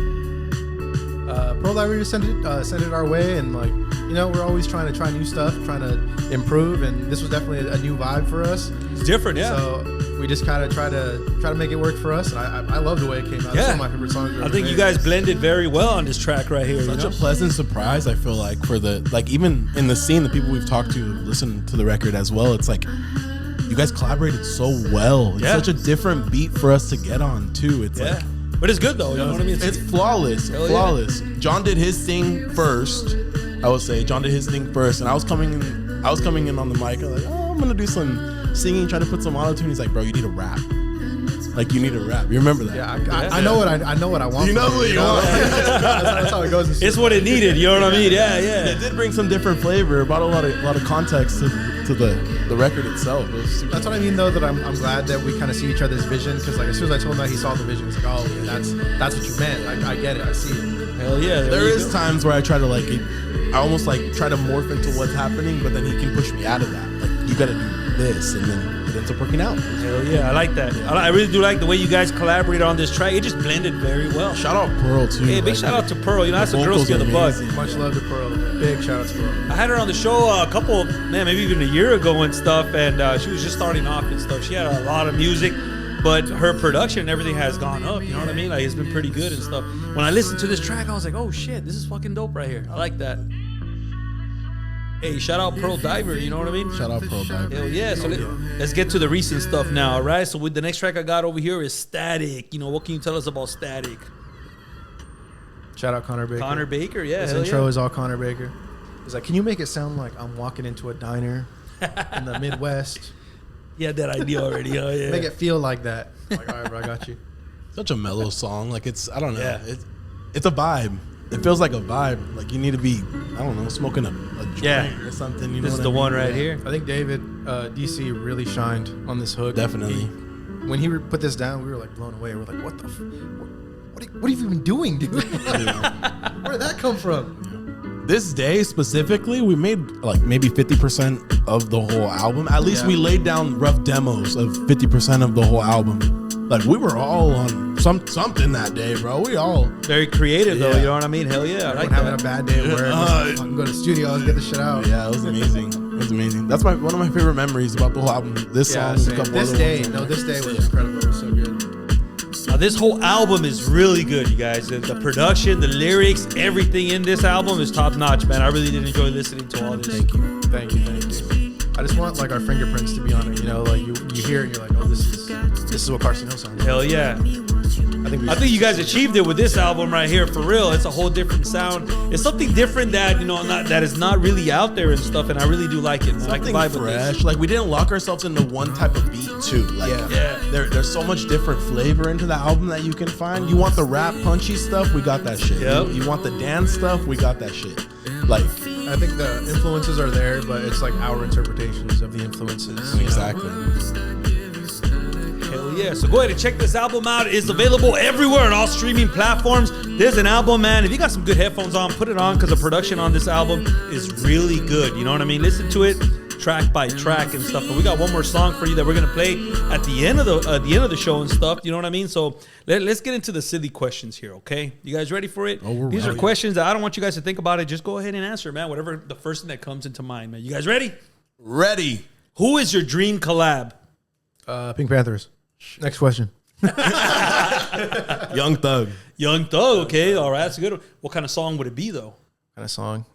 Pearl Diver just sent it our way, and we're always trying to try new stuff, trying to improve, and this was definitely a new vibe for us. It's different, yeah. So we just kind of try to make it work for us, and I love the way it came out. Yeah. It's one of my favorite songs. I think you guys blended very well on this track right here. Such a pleasant surprise, I feel like, for even in the scene, the people we've talked to listen to the record as well. It's like you guys collaborated so well. It's such a different beat for us to get on too. It's like, but it's good though. You know what I mean? It's flawless. Flawless. Yeah. John did his thing first. I would say John did his thing first, and I was coming in on the mic. I was like, I'm gonna do some singing, try to put some auto tune. He's like, bro, you need to rap. Like, you need to rap. You remember that? Yeah, I know what I want. You know what you want. That's how it goes. It's what it needed. You know what I mean? Yeah. It did bring some different flavor. It brought a lot of context to the record itself. That's what I mean, though. That I'm glad that we kind of see each other's vision, because as soon as I told him that, he saw the vision. He's like, oh, yeah, that's what you meant. I get it. I see it. Hell yeah. There is times where I try to I almost try to morph into what's happening, but then he can push me out of that. Like, you got to do this, and then it ends up working out. Hell yeah, I like that. I really do like the way you guys collaborated on this track. It just blended very well. Shout out Pearl too. Hey, big shout out to Pearl. That's a girlski of the bug. Much love to Pearl. Big shout out to Pearl. I had her on the show maybe even a year ago and stuff, and she was just starting off and stuff. She had a lot of music, but her production and everything has gone up. You know what I mean? Like, it's been pretty good and stuff. When I listened to this track, I was like, oh shit, this is fucking dope right here. I like that. Hey, shout out Pearl Diver, you know what I mean? Shout out Pearl Diver. Hell yeah. So let's get to the recent stuff now, all right? So with the next track I got over here is Static. What can you tell us about Static? Shout out Connor Baker. Connor Baker, yeah. His intro is all Connor Baker. He's like, can you make it sound like I'm walking into a diner in the Midwest? He had that idea already. Oh, yeah. Make it feel like that. I'm like, all right, bro, I got you. Such a mellow song. Like, I don't know. Yeah. It's a vibe. It feels like a vibe. Like, you need to be, I don't know, smoking a joint or something. You know this is the one right here. I think David, DC really shined on this hook. Definitely. When he put this down, we were like blown away. We're like, what the what have you been doing, dude? Where did that come from? This day specifically, we made like maybe 50% of the whole album. At least we laid down rough demos of 50% of the whole album. Like, we were all on something that day, bro. We all very creative though. You know what I mean? Hell yeah! I like having a bad day at work. I can go to the studio and get the shit out. Yeah, it was amazing. It was amazing. That's one of my favorite memories about the whole album. This song, this day was incredible. It was so good. This whole album is really good, you guys. The production, the lyrics, everything in this album is top notch, man. I really did enjoy listening to all this. Thank you. I just want our fingerprints to be on it. Like you hear it, you're like, oh, this is what Carsonhill sounds like. Hell yeah. I think you guys achieved it with this album right here, for real. It's a whole different sound. It's something different that that is not really out there and stuff, and I really do like it. I like the vibe fresh. With this. Like, we didn't lock ourselves into one type of beat too. Like, there's so much different flavor into the album that you can find. You want the rap punchy stuff, we got that shit. Yep. You want the dance stuff, we got that shit. Like, I think the influences are there, but it's like our interpretations of the influences. Exactly. Hell yeah. So go ahead and check this album out. It's available everywhere on all streaming platforms. There's an album, man. If you got some good headphones on, put it on, because the production on this album is really good. You know what I mean? Listen to it track by track and stuff. But we got one more song for you that we're gonna play at the end of the show and stuff. You know what I mean? So let's get into the silly questions here, okay? You guys ready for it? These are questions that I don't want you guys to think about it. Just go ahead and answer, man. Whatever the first thing that comes into mind, man. You guys ready? Ready. Who is your dream collab? Pink Panthers. Next question. Young Thug. Young Thug. Okay, all right, that's a good one. What kind of song would it be though? Kind of song.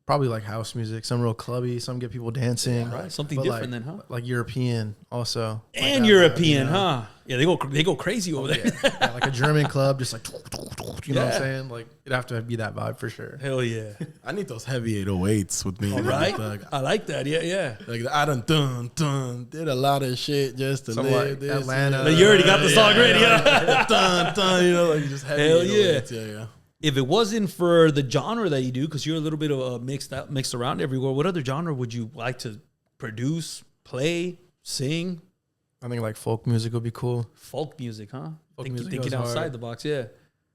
probably like house music, some real clubby, some get people dancing. Right. Something But different like, then, huh? Like European also. Like And that European, vibe, you know? huh? Yeah, they go crazy over there. Yeah, like a German club, just like, you know what I'm saying? Like, it'd have to be that vibe for sure. Hell yeah. I need those heavy 808s with me. All right. Like, I like that. Yeah. like I done did a lot of shit just to Some live like this. Atlanta. But you already got the song ready. Yeah. Dun, you know, like just heavy. Hell yeah. 808s. Yeah. If it wasn't for the genre that you do, because you're a little bit of a mixed around everywhere, what other genre would you like to produce, play, sing? I think like folk music would be cool. Folk music, huh? Music Thinking goes outside hard. the box, yeah.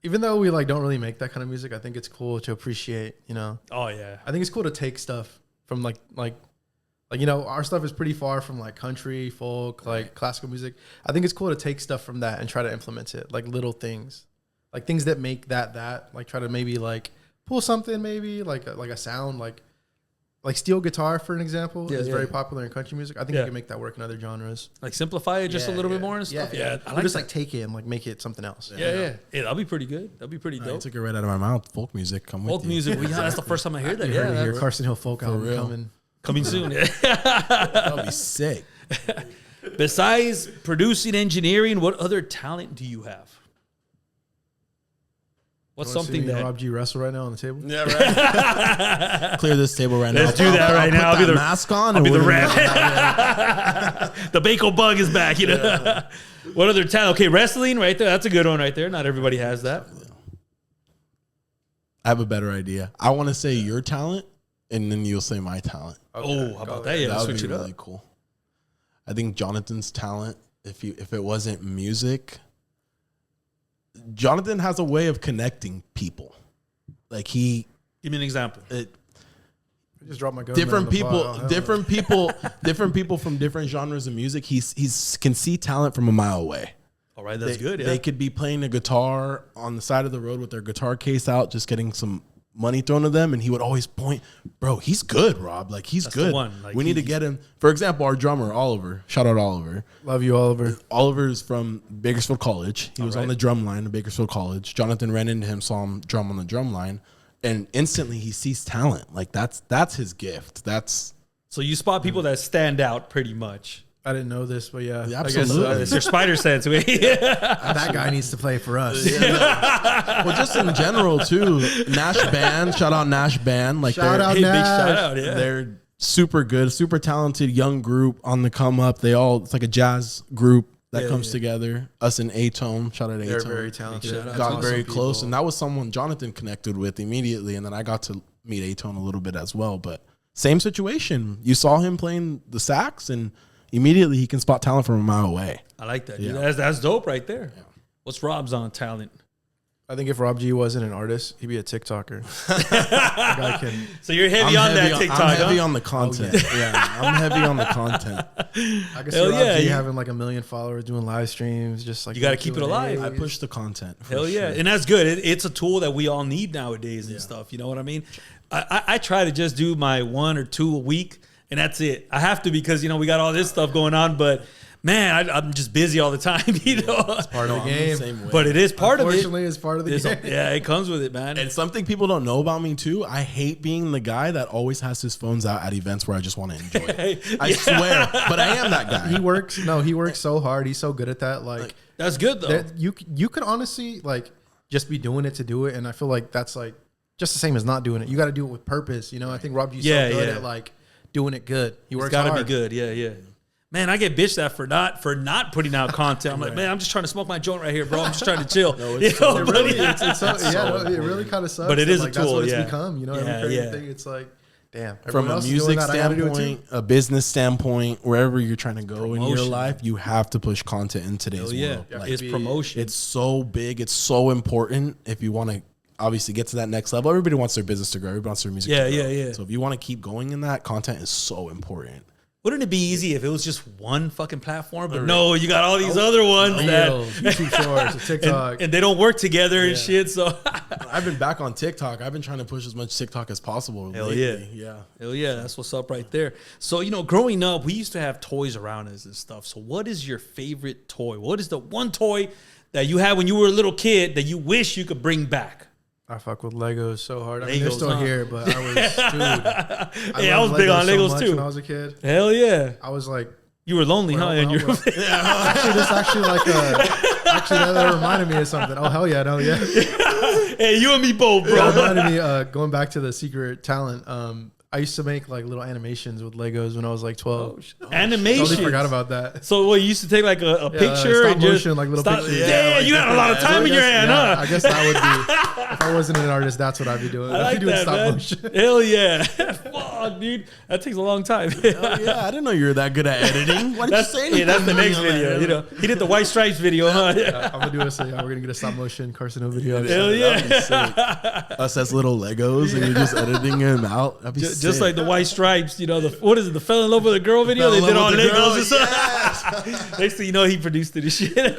Even though we like don't really make that kind of music, I think it's cool to appreciate, you know. Oh yeah. I think it's cool to take stuff from like you know, our stuff is pretty far from like country, folk, like classical music. I think it's cool to take stuff from that and try to implement it, like little things. Like things that make that like try to maybe like pull something, maybe like a sound, like steel guitar, for an example, is very popular in country music. I think you can make that work in other genres. Like simplify it just a little bit more and stuff. Yeah, I Or like just that. like take it and like make it something else. Yeah, that'll be pretty good. That'll be pretty I dope. took it right out of my mouth. Folk music, come Folk with you. music, that's the first time I hear that. You Yeah, heard it here, that's Carsonhill folk album real. coming soon. That'll be sick. Besides producing, engineering, what other talent do you have? What's something that Rob G wrestle right now on the table? Yeah, right. Clear this table right now. Let's do that right now. I'll I'll be put the that mask on. I'll be and the we're rap. The Bako bug is back. You know. What other talent? Okay, wrestling right there. That's a good one right there. Not everybody has that. I have a better idea. I want to say your talent, and then you'll say my talent. Oh, how about that? Yeah, That would switch be it up. really cool. I think Jonathan's talent, if it wasn't music, Jonathan has a way of connecting people. Like Give me an example. I just dropped my gun. different people from different genres of music. He's can see talent from a mile away. All right, that's They- good. Yeah. They could be playing a guitar on the side of the road with their guitar case out, just getting some money thrown to them, and he would always point, bro, he's good, Rob. Like, he's That's the good. one. Like, we need to get him. For example, our drummer, Oliver. Shout out Oliver. Love you, Oliver. Oliver's from Bakersfield College. He was right. on the drum line at Bakersfield College. Jonathan ran into him, saw him drum on the drum line, and instantly he sees talent. Like, that's his gift. That's So you spot people that stand out pretty much. I didn't know this, but yeah. Yeah, I guess, absolutely. It's your spider sense. that guy needs to play for us. well, just in general too. Nash Band, shout out Nash Band. Like Shout out Hey, big Nash. shout out. Yeah. they're super good, super talented young group on the come up. It's like a jazz group that comes together. Us and A-Tone, shout out A-Tone. They're very talented. Shout out. Got Awesome very people. close, and that was someone Jonathan connected with immediately, and then I got to meet A-Tone a little bit as well. But same situation. You saw him playing the sax, and immediately he can spot talent from a mile away. I like that. Dude. Yeah. That's dope right there. What's Rob's on talent? I think if Rob G wasn't an artist, he'd be a TikToker. That guy can. So you're heavy on that TikTok. I'm heavy huh? on the content. I'm heavy on the content. I can see Hell Rob yeah, G you- having like 1 million followers, doing live streams, just like You gotta keep it alive. I push the content. for Hell yeah, sure. and that's good. It's a tool that we all need nowadays and stuff. You know what I mean? I try to just do my 1 or 2 a week, and that's it. I have to because we got all this stuff going on, but man, I'm just busy all the time. part of the game. Same way. But it is part of it. Unfortunately, it's part of the game. Yeah, it comes with it, man. And something people don't know about me too, I hate being the guy that always has his phones out at events where I just want to enjoy it. I swear, but I am that guy. He works. No, he works so hard. He's so good at that. Like That's good though. that, you could honestly like just be doing it to do it, and I feel like that's like just the same as not doing it. You got to do it with purpose. I think Rob G's so good at like doing it good. He works It's gotta hard. be good. Yeah. Man, I get bitched at for not putting out content. I'm like, man, I'm just trying to smoke my joint right here, bro. I'm just trying to chill. It really kind of sucks. But it is like, a tool, That's what yeah. it's become. Every Yeah, crazy yeah. thing. It's like, damn. From everyone a else is doing music that, I gotta do it too. standpoint, a business standpoint, wherever you're trying to go in your Promotion. life, you have to push content in today's Hell yeah, world. Like, it's promotion. it's so big, it's so important if you want to obviously get to that next level. Everybody wants their business to grow, everybody wants their music to grow. Yeah. So if you want to keep going in that, content is so important. Wouldn't it be easy if it was just one fucking platform? But no, you got all these other ones Reels, that YouTube Shorts, TikTok. and they don't work together and shit. So I've been back on TikTok. I've been trying to push as much TikTok as possible. Hell lately. Yeah. hell yeah, that's what's up right there. So growing up, we used to have toys around us and stuff. So what is your favorite toy? What is the one toy that you had when you were a little kid that you wish you could bring back? I fuck with Legos so hard. I mean, Legos, they're still here, but I was, dude. I was big on Legos too when I was a kid. Hell yeah. I was like, You were lonely, huh? And you're actually, this actually like actually that reminded me of something. Oh hell yeah, Hey, you and me both, bro. That reminded me going back to the secret talent. I used to make like little animations with Legos when I was like 12. Animation. Totally forgot about that. So what, you used to take like a picture stop and just motion, like little pictures. Yeah, like you had a lot of time in your hand, huh? I guess that would be, if I wasn't an artist, that's what I'd be doing. I like I'd be doing that, stop man. motion. Hell yeah. Fuck, dude. That takes a long time. Oh, yeah, I didn't know you were that good at editing. Why did you say anything? Yeah, that's the next video. You know, he did the White Stripes video, huh? Yeah, I'm gonna do this. So yeah, we're gonna get a stop motion Carsonhill video. Hell yeah. Us as little Legos and you're just editing them out. That'd be Just sick. like the White Stripes, you know, what is it, the Fell in Love with a Girl video? They did all Legos and stuff. Next thing you know, he produced it and shit.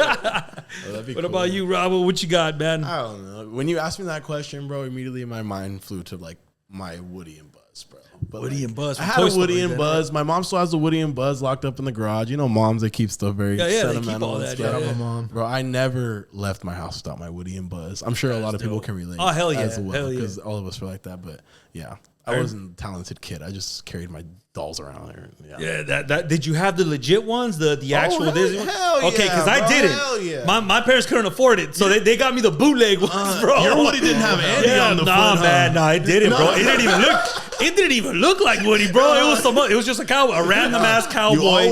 What about you, Robert? What you got, man? I don't know. When you asked me that question, bro, immediately my mind flew to like my Woody and Buzz, bro. But Woody and Buzz I from had Toy a Woody Story and then, Buzz. My mom still has a Woody and Buzz locked up in the garage. You know, moms, they keep stuff very Yeah, they keep sentimental. all and that, stuff. yeah. My mom. Bro, I never left my house without my Woody and Buzz. I'm sure a lot of people can relate. Oh, hell yeah. As well, Hell yeah. because all of us were like that. But yeah, I wasn't a talented kid. I just carried my dolls around there. Yeah, that did you have the legit ones, the actual hell- Disney ones? hell Okay, yeah, because I bro. didn't. Hell yeah. My parents couldn't afford it, so they got me the bootleg ones, bro. Your Woody didn't have Andy on the nah, foot, huh? man, nah, it didn't, bro. It didn't even look. It didn't even look like Woody, bro. It was just a random ass cowboy.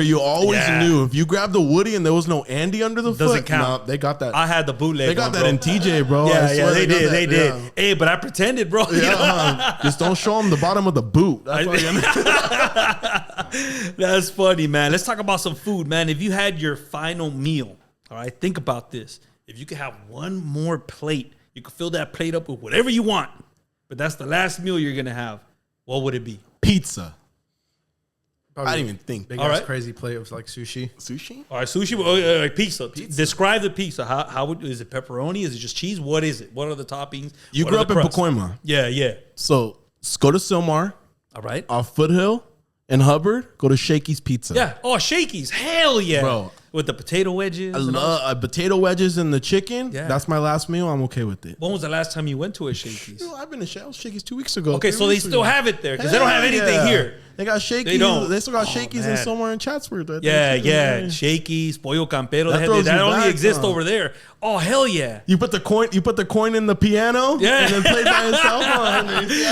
You always Yeah. knew if you grabbed the Woody and there was no Andy under the Doesn't foot. count. Nah, they got that. I had the bootleg. They got one, that bro. in TJ, bro. Yeah, I swear they got did. that. They did. Yeah. Hey, but I pretended, bro. You know? Yeah, just don't show them the bottom of the boot. That's all you That's funny, man. Let's talk about some food, man. If you had your final meal, all right, think about this. If you could have one more plate, you could fill that plate up with whatever you want, but that's the last meal you're going to have. What would it be? Pizza. Probably I didn't even think. big All ass right. crazy plate of like sushi. Sushi? All right, sushi, like pizza. Describe the pizza. Is it pepperoni? Is it just cheese? What is it? What are the toppings? You What grew are up the in crusts? Pacoima. Yeah. So go to Silmar, All right. off Foothill, and Hubbard, go to Shakey's Pizza. Yeah. Oh, Shakey's. Hell yeah. Bro. With the potato wedges. I and all love potato wedges and the chicken. Yeah. That's my last meal. I'm okay with it. When was the last time you went to a Shakey's? Yo, I've been to Shakey's 2 weeks ago. Okay, 3 so they weeks still ago. have it there because they don't have Hell anything yeah. here. They got Shakey's. They don't. They still got Oh, Shakey's man. in somewhere in Chatsworth. I think. Yeah. Shakey's, Pollo Campero. That throws That you only back, exists huh? over there. Oh, hell yeah. You put the coin in the piano. Yeah. And then play by itself.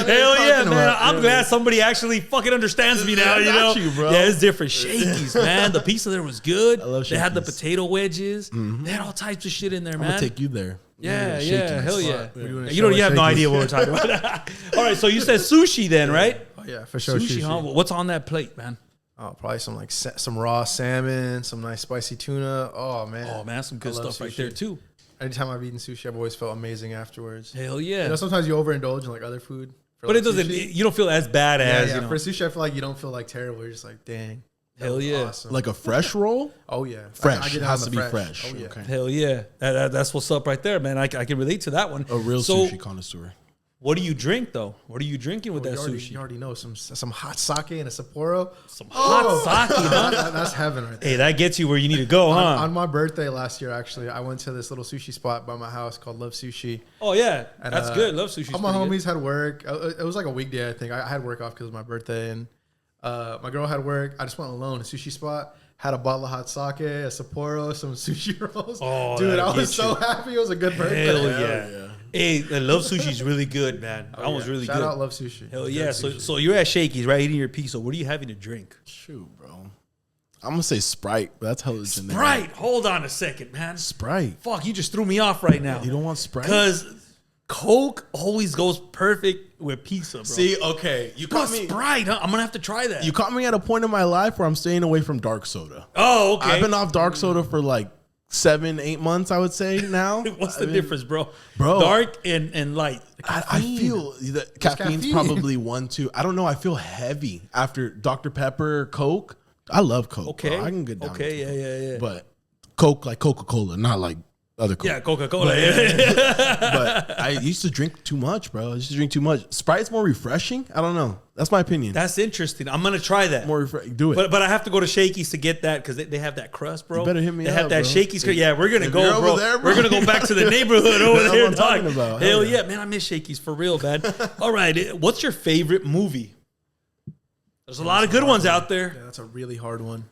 Hell yeah, man. I'm glad somebody actually fucking understands me now, I you got know? you, bro. Yeah, it's different. Shakey's, man. The pizza there was good. I love They had the Shakey's. potato wedges. They had all types of shit in there, I'm man. gonna take you there. Yeah, Shakey's. hell yeah. We're doing a You show you at have no Shakey's. idea what we're talking about. All right, so you said sushi then, right? Oh yeah, for sure. Sushi, Sushi. huh? What's on that plate, man? Oh, probably some like some raw salmon, some nice spicy tuna. Oh man. Oh, man, some good I love stuff right sushi. there, too. Anytime I've eaten sushi, I've always felt amazing afterwards. Hell yeah. You know, sometimes you overindulge in like other food. for, But like, it doesn't, sushi. you don't feel as bad as, Yeah. you know. For sushi, I feel like you don't feel like terrible. You're just like, dang. that Hell was yeah. Awesome. Like a fresh roll. Oh yeah. Fresh. I get It it has on to the be fresh. Oh yeah. Okay. Hell yeah. That's what's up right there, man. I can relate to that one. A real so, sushi connoisseur. what do you drink, though? What are you drinking with that You sushi? already know some hot sake and a Sapporo. Some hot sake, huh? That's heaven right there. Hey, that gets you where you need to go, huh? On my birthday last year, actually, I went to this little sushi spot by my house called Love Sushi. Oh, yeah. And, That's good. Love sushi. All my homies had work. It was like a weekday, I think. I had work off because it was my birthday, and my girl had work. I just went alone. A sushi spot had a bottle of hot sake, a Sapporo, some sushi rolls. Oh, dude, that'll I was get so you. happy. It was a good birthday. Hell yeah. Hey, the Love Sushi's really good, man. That one's really Shout good. out Love Sushi. Hell Good yeah. sushi. So you're at Shakey's, right? Eating your pizza. What are you having to drink? Shoot, bro. I'm gonna say Sprite, but that's hella generic. Sprite. Hold on a second, man. Sprite. Fuck, you just threw me off right now. You don't want Sprite? Because Coke always goes perfect with pizza, bro. See, okay, you But caught me. Sprite, huh? I'm going to have to try that. You caught me at a point in my life where I'm staying away from dark soda. Oh, okay. I've been off dark soda for like 7-8 months, I would say now. What's the I mean, difference, bro? Bro. Dark and light. I feel the caffeine's caffeine. probably 1, 2. I don't know. I feel heavy after Dr. Pepper, Coke. I love Coke. Okay. Bro. I can get down. Okay, with it. yeah. But Coke, like Coca-Cola, not like Other Coke. Yeah, Coca-Cola. But I used to drink too much, bro. I used to drink too much. Sprite's more refreshing. I don't know. That's my opinion. That's interesting. I'm gonna try that. More do it. But I have to go to Shakey's to get that because they have that crust, bro. You better hit me They up, have that bro. Shakey's. Yeah, we're gonna If go, you're bro. over there, bro. We're gonna go back to the neighborhood over That's there. what I'm talking about. Hell Hell yeah, man! I miss Shakey's for real, man. All right, what's your favorite movie? There's a lot of good ones out there. Yeah, that's a really hard one.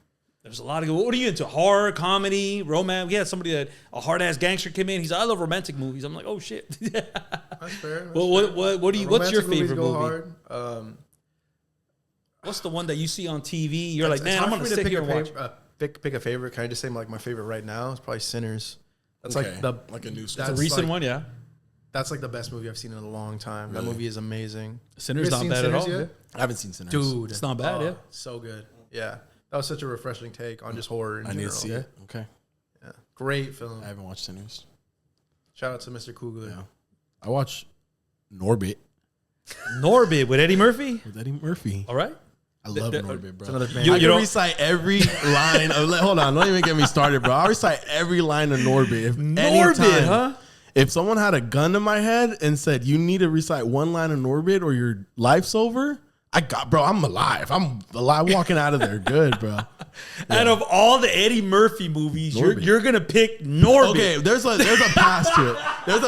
There's a lot of good. What are you into? Horror, comedy, romance? Yeah, somebody that a hard ass gangster came in. He's like, I love romantic movies. I'm like, oh shit. That's fair. That's Well, fair. what do you? What's your Romantic movies favorite go movie? hard. What's the one that you see on TV? You're like, It's man, hard I'm for gonna me to sit pick here a and watch. pick a favorite. Can I just say like my favorite right now? It's probably Sinners. That's Okay. like a new It's that's a recent like- one, yeah. That's like the best movie I've seen in a long time. That Really? movie is amazing. Sinners You guys not seen bad at Sinners all. yet? I haven't seen Sinners. Dude, It's not bad, yeah. So good. Yeah. That was such a refreshing take on just horror in I general. need to see it. Okay. Yeah. Great film. I haven't watched Sinners. Shout out to Mr. Kugler. Yeah. I watched Norbit Norbit with Eddie Murphy. with Eddie Murphy. All right. I love that- Norbit, bro. It's another band. I You can don't- recite every line of. Hold on, don't even get me started, bro. I recite every line of Norbit. If Norbit, anytime, huh? If someone had a gun to my head and said you need to recite one line of Norbit or your life's over, I'm alive. I'm alive walking out of there. Good, bro. Out of all the Eddie Murphy movies, Norbit. you're gonna pick Norbit. Okay, there's a pass to it. There's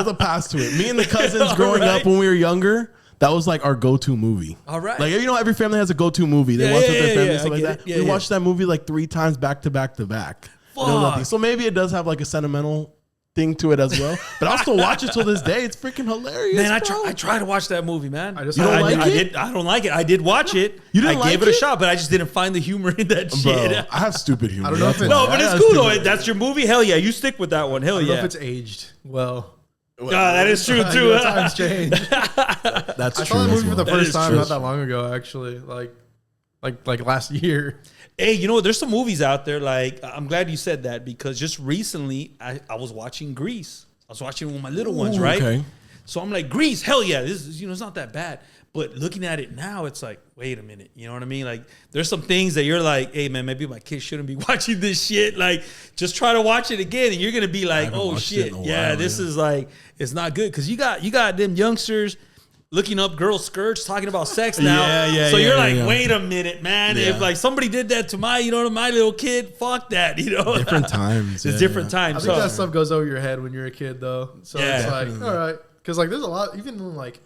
a pass to it. Me and the cousins growing up when we were younger, that was like our go-to movie. All right. Like, you know, every family has a go-to movie. They Yeah, watch yeah, with their yeah, family, yeah, stuff I like get that. it. Yeah, we yeah. watched that movie like 3 times back to back to back. You know, Fuck. so maybe it does have like a sentimental thing to it as well. But I'll still watch it till this day. It's freaking hilarious. Man, bro. I try to watch that movie, man. I just- You don't I like it? did. I don't like it. I did watch it. You didn't I gave like it a it? shot, but I just didn't find the humor in that Bro, shit. I have stupid humor. I don't know if That's it's- why. No, but I it's have cool though. stupid That's your movie. Hell yeah, you stick with that one. Hell I don't know yeah. if it's aged well. That is true too. You know, times change. That's I true. saw the as movie for the well. first is time true. not that long ago, actually. Like last year. Hey, you know what? There's some movies out there. Like, I'm glad you said that because just recently I was watching Grease. I was watching it with my little ones, right? Okay. So I'm like, Grease, hell yeah, this is, it's not that bad. But looking at it now, it's like, wait a minute, you know what I mean? Like, there's some things that you're like, hey man, maybe my kids shouldn't be watching this shit. Like, just try to watch it again, and you're gonna be like, haven't oh watched it shit, in a yeah, while, this yeah. is like, it's not good because you got them youngsters looking up girls' skirts, talking about sex now. Yeah, So you're yeah, like, yeah. wait a minute, man. Yeah. If like somebody did that to my, my little kid, fuck that, Different times. It's yeah, different yeah. I times. think So- that stuff goes over your head when you're a kid, though. So Yeah. it's like, Definitely. all right, because like there's a lot, even in like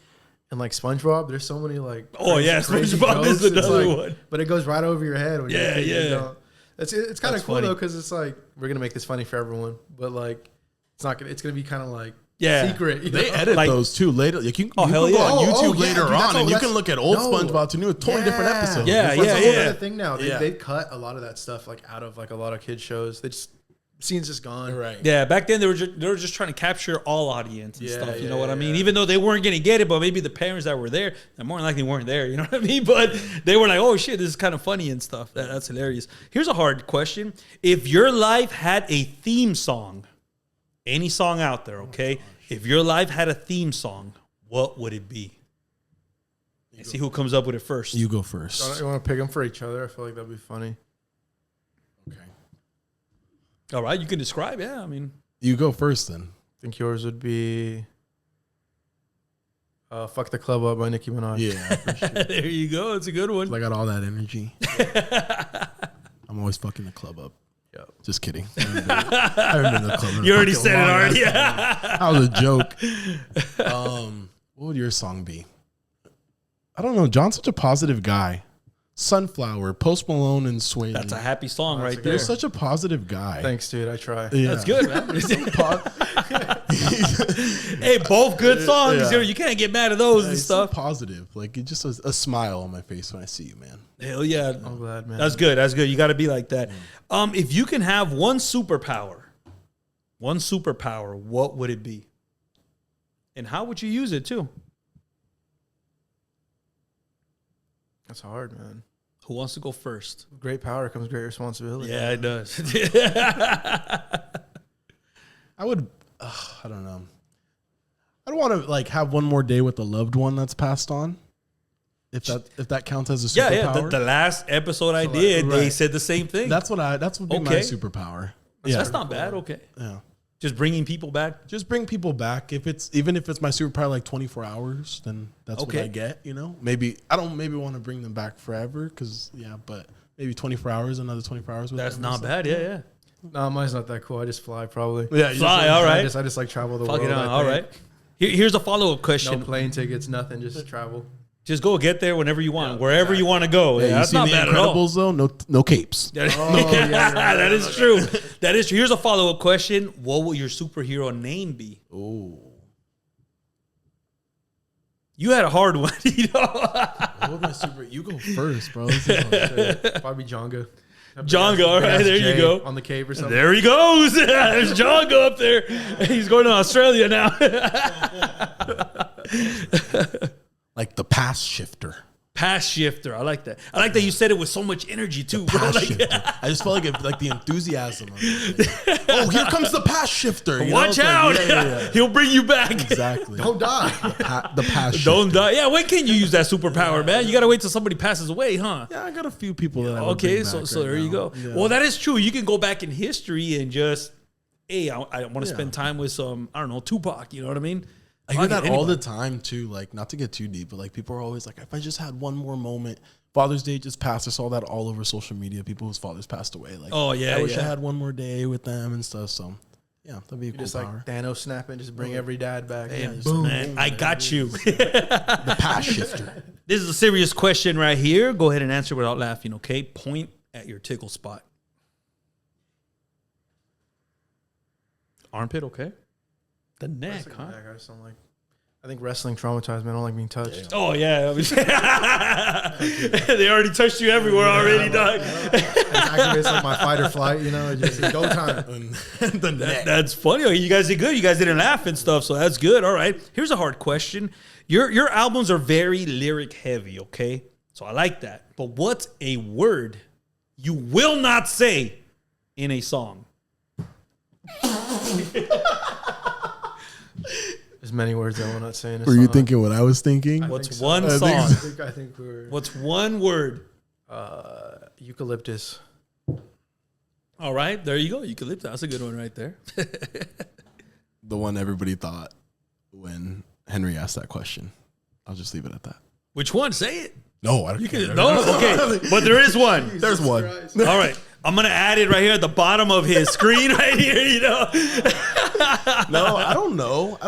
SpongeBob, there's so many like. Oh, yeah, crazy SpongeBob is jokes. It's another like- one. But it goes right over your head when you're Yeah, a kid. yeah. You know? It's kind That's of cool funny. though because it's like we're gonna make this funny for everyone, but like it's gonna be kind of like Yeah. secret. You They know? edit Like- those too later. Like you Oh, can hell go yeah. on YouTube Oh, yeah, later dude, that's on, all- and you can that's- look at old no. SpongeBob to new, totally different episodes. Yeah, That's a whole yeah. other thing now. Yeah. They cut a lot of that stuff like out of like a lot of kids shows. They just scenes just gone. Right. Yeah, back then they were just trying to capture all audience and Yeah, stuff. You know yeah, what I mean? yeah. Even though they weren't gonna get it, but maybe the parents that were there, they more than likely weren't there. You know what I mean? But they were like, "Oh shit, this is kind of funny and stuff." That's hilarious. Here's a hard question: if your life had a theme song, any song out there, okay? If your life had a theme song, what would it be? Let's see who comes up with it first. You go first. You want to pick them for each other? I feel like that'd be funny. Okay. All right, you can describe. Yeah, I mean, You go first then. I think yours would be "Fuck the Club Up" by Nicki Minaj. Yeah, for sure. there you go. It's a good one. I got all that energy. I'm always fucking the club up. Yeah. Just kidding. I haven't been to the club. in a You already fucking said it long already. ass time. That was a joke. What would your song be? I don't know. John's such a positive guy. Sunflower, Post Malone, and Sway. That's a happy song That's right a there. You're such a positive guy. Thanks, dude. I try. Yeah. That's good, man. Hey, both good songs. Yeah. You can't get mad at those and It's so stuff. positive. Like, it just was a smile on my face when I see you, man. Hell yeah. I'm glad, man. That's good. That's good. You got to be like that. If you can have one superpower, what would it be? And how would you use it too? That's hard, man. Who wants to go first? With great power comes great responsibility. Yeah, it does. I would, I don't know. I don't want to like have one more day with a loved one that's passed on. If that counts as a superpower. Yeah. The last episode I did, they right. said the same thing. That would be my Okay. superpower. That's not bad. Okay. Yeah. Just bringing people back. Just bring people back. Even if it's my superpower like 24 hours, then that's what I get. You know, maybe I don't want to bring them back forever because but maybe 24 hours, another 24 hours. With That's not bad. Yeah. No, mine's not that cool. I just fly probably. Yeah, Fly. All right. I just like travel the Fuck world. it on. All right. Here's a follow-up question. No plane tickets, nothing. Just travel. Just go get there whenever you want, wherever you want to go. Yeah, that's not bad at all. Incredibles though, no capes. That is true. That is true. Here's a follow-up question. What will your superhero name be? Oh. You had a hard one. What was my super? You go first, bro. Probably Jonga. Jonga, all right, there you go. On the cave or something. There he goes. There's Jonga up there. He's going to Australia now. Like the pass shifter. Pass shifter. I like that. I like that you said it with so much energy too, bro. Pass shifter. I just felt like the enthusiasm of it. Oh, here comes the pass shifter. Watch out. He'll bring you back. Exactly. Don't die. The pass shifter. Don't die. Yeah, when can you use that superpower, man? You got to wait till somebody passes away, huh? Yeah, I got a few people that I would Okay, bring so back there you go. Yeah. Well, that is true. You can go back in history and just, hey, I want to spend time with some, I don't know, Tupac. You know what I mean? I hear that all the time too. Like, not to get too deep, but like people are always like, if I just had one more moment. Father's Day just passed. I saw that all over social media. People whose fathers passed away. Like, oh yeah, I wish I had one more day with them and stuff. So yeah, that'd be a cool Just power. like Thanos snapping, just bring every dad back. Damn, Boom. man, I got you. The pass shifter. This is a serious question right here. Go ahead and answer without laughing, okay? Point at your tickle spot. Armpit, okay? The neck, huh? I think wrestling traumatized me. I don't like being touched. Oh, yeah. They already touched you everywhere already, dog. It activates like my fight or flight, you know? It's just go time. The neck. That's funny. Okay, you guys did good. You guys didn't laugh and stuff, so that's good. All right. Here's a hard question. Your albums are very lyric heavy, okay? So I like that. But what's a word you will not say in a song? There's many words I will not say in a Were song. you thinking what I was thinking? What's so. one song? I think we're What's one word? eucalyptus. All right, there you go. Eucalyptus. That's a good one right there. The one everybody thought when Henry asked that question. I'll just leave it at that. Which one? Say it. No, I don't care. No? Okay. But there is one. There's one. All right. I'm going to add it right here at the bottom of his screen right here, you know. No, I don't know.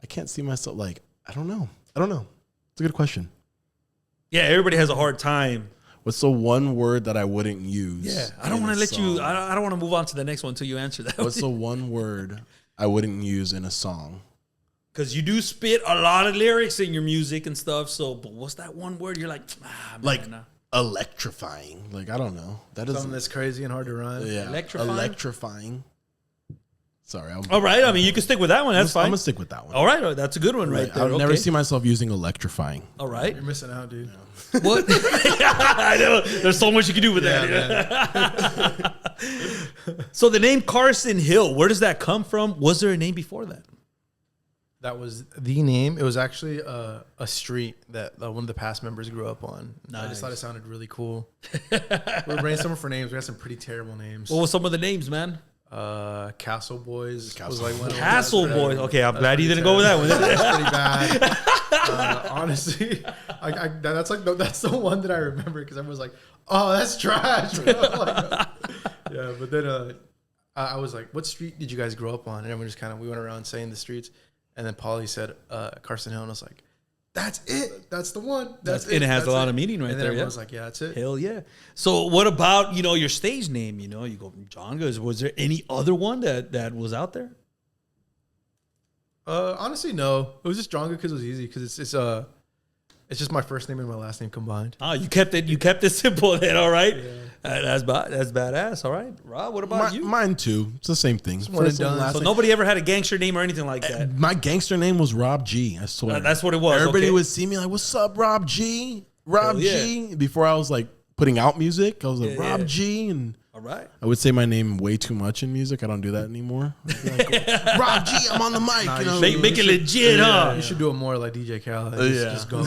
I can't see myself like, I don't know. It's a good question. Yeah, everybody has a hard time. What's the one word that I wouldn't use? Yeah, I don't want to let you, I don't want to move on to the next one until you answer that. What's the one word I wouldn't use in a song? Because you do spit a lot of lyrics in your music and stuff. So, but what's that one word you're like, man, Like nah. electrifying. Like, I don't know. That is Something that's crazy and hard to rhyme. yeah. Electrifying. Sorry. All right. I mean, you can stick with that one. That's fine. I'm going to stick with that one. All right. That's a good one right there. I would never see myself using electrifying. All right. You're missing out, dude. What? I know. There's so much you can do with that. So the name Carsonhill, where does that come from? Was there a name before that? That was the name. It was actually a street that one of the past members grew up on. I just thought it sounded really cool. We were brainstorming for names. We had some pretty terrible names. What were some of the names, man? Castle Boys was like one of them. Castle Boys. Okay, I'm glad you didn't go with that one. That's pretty bad. Honestly, that's the one that I remember because everyone was like, "Oh, that's trash." Yeah, but then I was like, "What street did you guys grow up on?" And everyone just we went around saying the streets, and then Paulie said Carsonhill, and I was like, "That's it. That's the one. That's it." And it has a lot of meaning right and then there. everyone Yeah. was like, "Yeah, that's it." Hell yeah. So what about, your stage name? You go from Jonga. Was there any other one that was out there? Honestly, no. It was just Jonga because it was easy because it's just my first name and my last name combined. Oh, you kept it simple then. All right. Yeah. That's badass. All right. Rob, what about you? Mine too. It's the same thing. One and done. So nobody ever had a gangster name or anything like that? My gangster name was Rob G. I swear. That's what it was. Everybody okay. would see me like, "What's up, Rob G? Rob yeah. G." Before I was like putting out music, I was like Rob G, and all right. I would say my name way too much in music. I don't do that anymore. Like, Rob G, I'm on the mic. Make it legit, huh? You should do it more like DJ Khaled. Just go.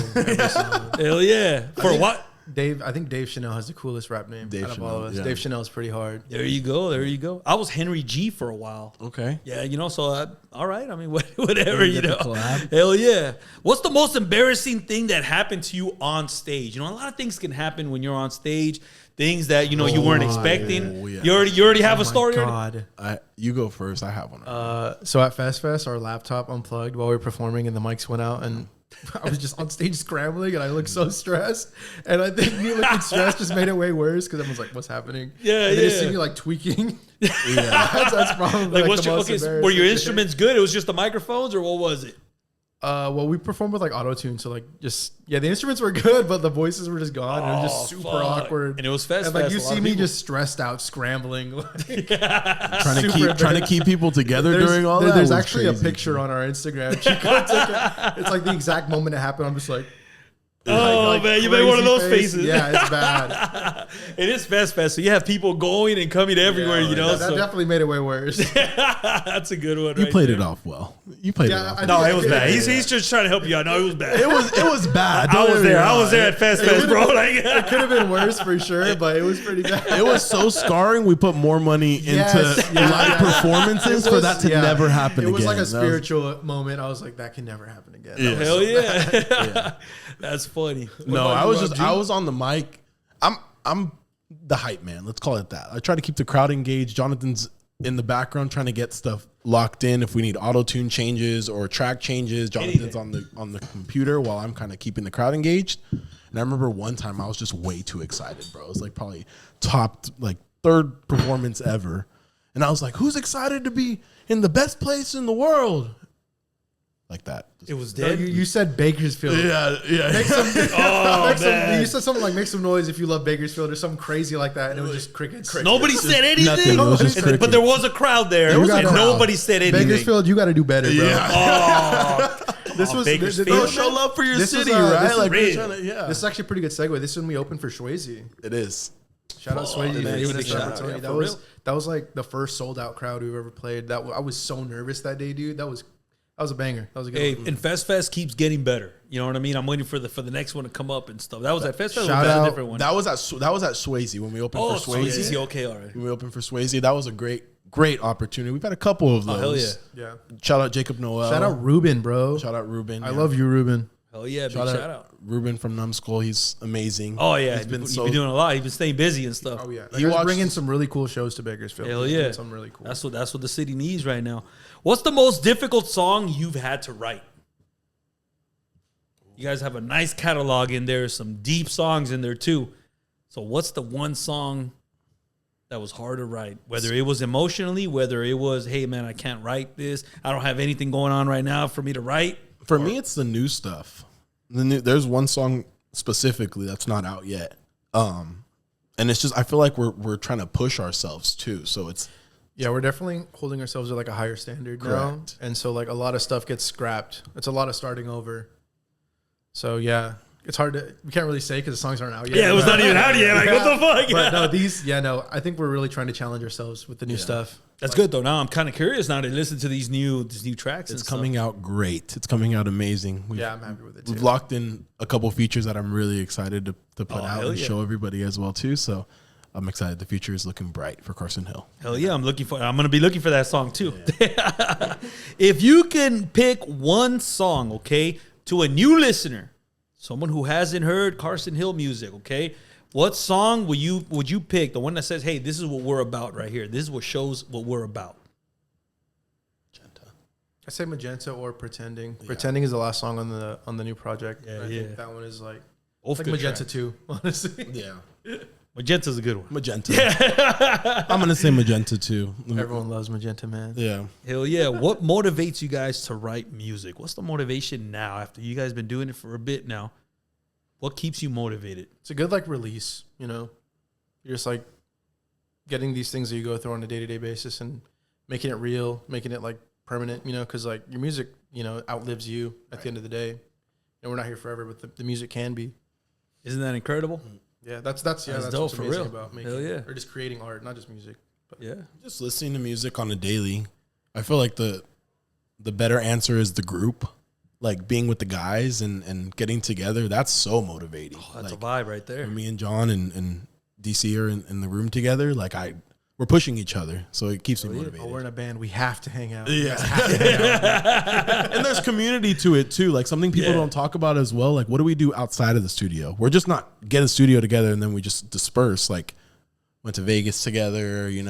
Hell yeah. For what? Dave. I think Dave Chanel has the coolest rap name Dave out of all Chanel, of us. yeah. Dave Chanel is pretty hard. There you go. There you go. I was Henry G for a while. Okay. Yeah, so all right. I mean, whatever, you Get the know. collab. Hell yeah. What's the most embarrassing thing that happened to you on stage? You know, a lot of things can happen when you're on stage. Things that you weren't expecting. yeah. You already have a my story. God. You go first. I have one. So at Fest, our laptop unplugged while we were performing, and the mics went out, and I was just on stage scrambling, and I looked so stressed. And I think me looking stressed just made it way worse because everyone's like, "What's happening?" Yeah, and they just yeah. see me like tweaking. Yeah. that's probably Like, what's the your, most okay, were embarrassing your thing. instruments good? It was just the microphones, or what was it? Well, we performed with like auto-tune, so like the instruments were good, but the voices were just gone. And it was just super fuck. awkward. And it was Fest. And like you a lot see of me people. just stressed out, scrambling. Like, trying to keep people together during all that. There's was actually crazy. a picture on our Instagram. Chico took it. It's like the exact moment it happened. I'm just like, Oh man, you made one of crazy those face. faces. Yeah, it's bad. It is Fest, so you have people going and coming everywhere. Yeah, you know, that so definitely made it way worse. that's a good one. You right played there. it off well. You played it Yeah, off. I well. No, it was bad. He's just trying to help you out. No, it was bad. It was bad. I was there. I was there at Fest, bro. Like, It could have been worse for sure, but it was pretty bad. It was so scarring. We put more money into Yes, yeah, live yeah. performances It for was- that to yeah. never happen again. It was like a That was- spiritual moment. I was like, that can never happen again. Yeah. hell yeah. That's funny. What No, about I you, was Rob just G? I was on the mic. I'm the hype man. Let's call it that. I try to keep the crowd engaged. Jonathan's in the background trying to get stuff locked in. If we need auto tune changes or track changes, Jonathan's on the computer while I'm kind of keeping the crowd engaged. And I remember one time I was just way too excited, bro. It was like probably top third performance ever, and I was like, "Who's excited to be in the best place in the world?" Like that. It was No, dead. you said Bakersfield. Yeah. You said something like make some noise if you love Bakersfield or something crazy like that, and it was just crickets. Nobody said anything. nothing. It was just And- but there was a crowd there. There was a and crowd. nobody said anything. Bakersfield, you got to do better, bro. Yeah. This was Bakersfield. Don't show love for your This city, was, right? this is Like we're real. trying to, yeah. This is actually a pretty good segue. This is when we opened for Swayze. It is. Shout out Swayze for man, giving us shout the out. opportunity. Yeah, That for was real. that was like the first sold out crowd we've ever played. I was so nervous that day, dude. That was a banger. That was a good Hey, one. and Fest keeps getting better. You know what I mean? I'm waiting for the next one to come up and stuff. That was at Fest. Or was Shout that a out- different one? That was at Swayze when we opened Oh, for Swayze. Swayze. Okay, all right. When we opened for Swayze, that was a great opportunity. We've had a couple of those. Oh, hell yeah. Yeah. Shout out Jacob Noel. Shout out Ruben, bro. Shout out Ruben. I love you, Ruben. Hell yeah, big Shout shout out. out Ruben from Numbskull. He's amazing. Oh yeah, he's been he's so. been doing a lot. He's been staying busy and stuff. Oh yeah, He he was watched- bringing some really cool shows to Bakersfield. Hell He's yeah, doing some really cool. That's what the city needs right now. What's the most difficult song you've had to write? You guys have a nice catalog in there. Some deep songs in there too. So what's the one song that was hard to write? Whether it was emotionally, whether it was, hey man, I can't write this. I don't have anything going on right now for me to write. For me, it's the new stuff. There's one song specifically that's not out yet, and it's just I feel like we're trying to push ourselves too. So it's Yeah, we're definitely holding ourselves to like a higher standard now, Correct. and so like a lot of stuff gets scrapped. It's a lot of starting over. So yeah, it's hard to we can't really say because the songs aren't out yet. Yeah, it was not even out yet. Like, what the fuck? But no, I think we're really trying to challenge ourselves with the new stuff. That's good though. Now I'm kind of curious now to listen to these new tracks. it's and coming out great. It's coming out amazing. Yeah, I'm happy with it too. We've locked in a couple features that I'm really excited to put Oh, out hell and yeah. show everybody as well too. So I'm excited. The future is looking bright for Carsonhill. Hell yeah, I'm gonna be looking for that song too. If you can pick one song, okay, to a new listener, someone who hasn't heard Carsonhill music, okay, what song would you pick? The one that says, "Hey, this is what we're about right here. This is what shows what we're about." I say Magenta or Pretending. Pretending is the last song on the new project. Yeah, I yeah. think that one is like Both like good Magenta tracks. 2, honestly. Yeah, Magenta's a good one. Magenta. I'm gonna say Magenta too. Everyone loves Magenta, man. Yeah. Hell yeah. What motivates you guys to write music? What's the motivation now after you guys been doing it for a bit now? What keeps you motivated? It's a good like release, you know. You're just like getting these things that you go through on a day-to-day basis and making it real, making it like permanent, you know, because like your music, you know, outlives you at the end of the day. And we're not here forever, but the music can be. Isn't that incredible? Yeah, that's That's that's dope, what's for amazing real. about making Hell yeah. or just creating art, not just music. But Yeah. Just listening to music on a daily. I feel like the better answer is the group. like being with the guys and getting together, that's so motivating. Oh, that's like, a vibe right there. me and John and DC are in the room together. Like we're pushing each other, so it keeps me motivated. Oh, we're in a band. We have to hang out. Yeah. And there's community to it too. Like something people don't talk about as well. Like what do we do outside of the studio? We're just not get a studio together and then we just disperse. Like went to Vegas together, you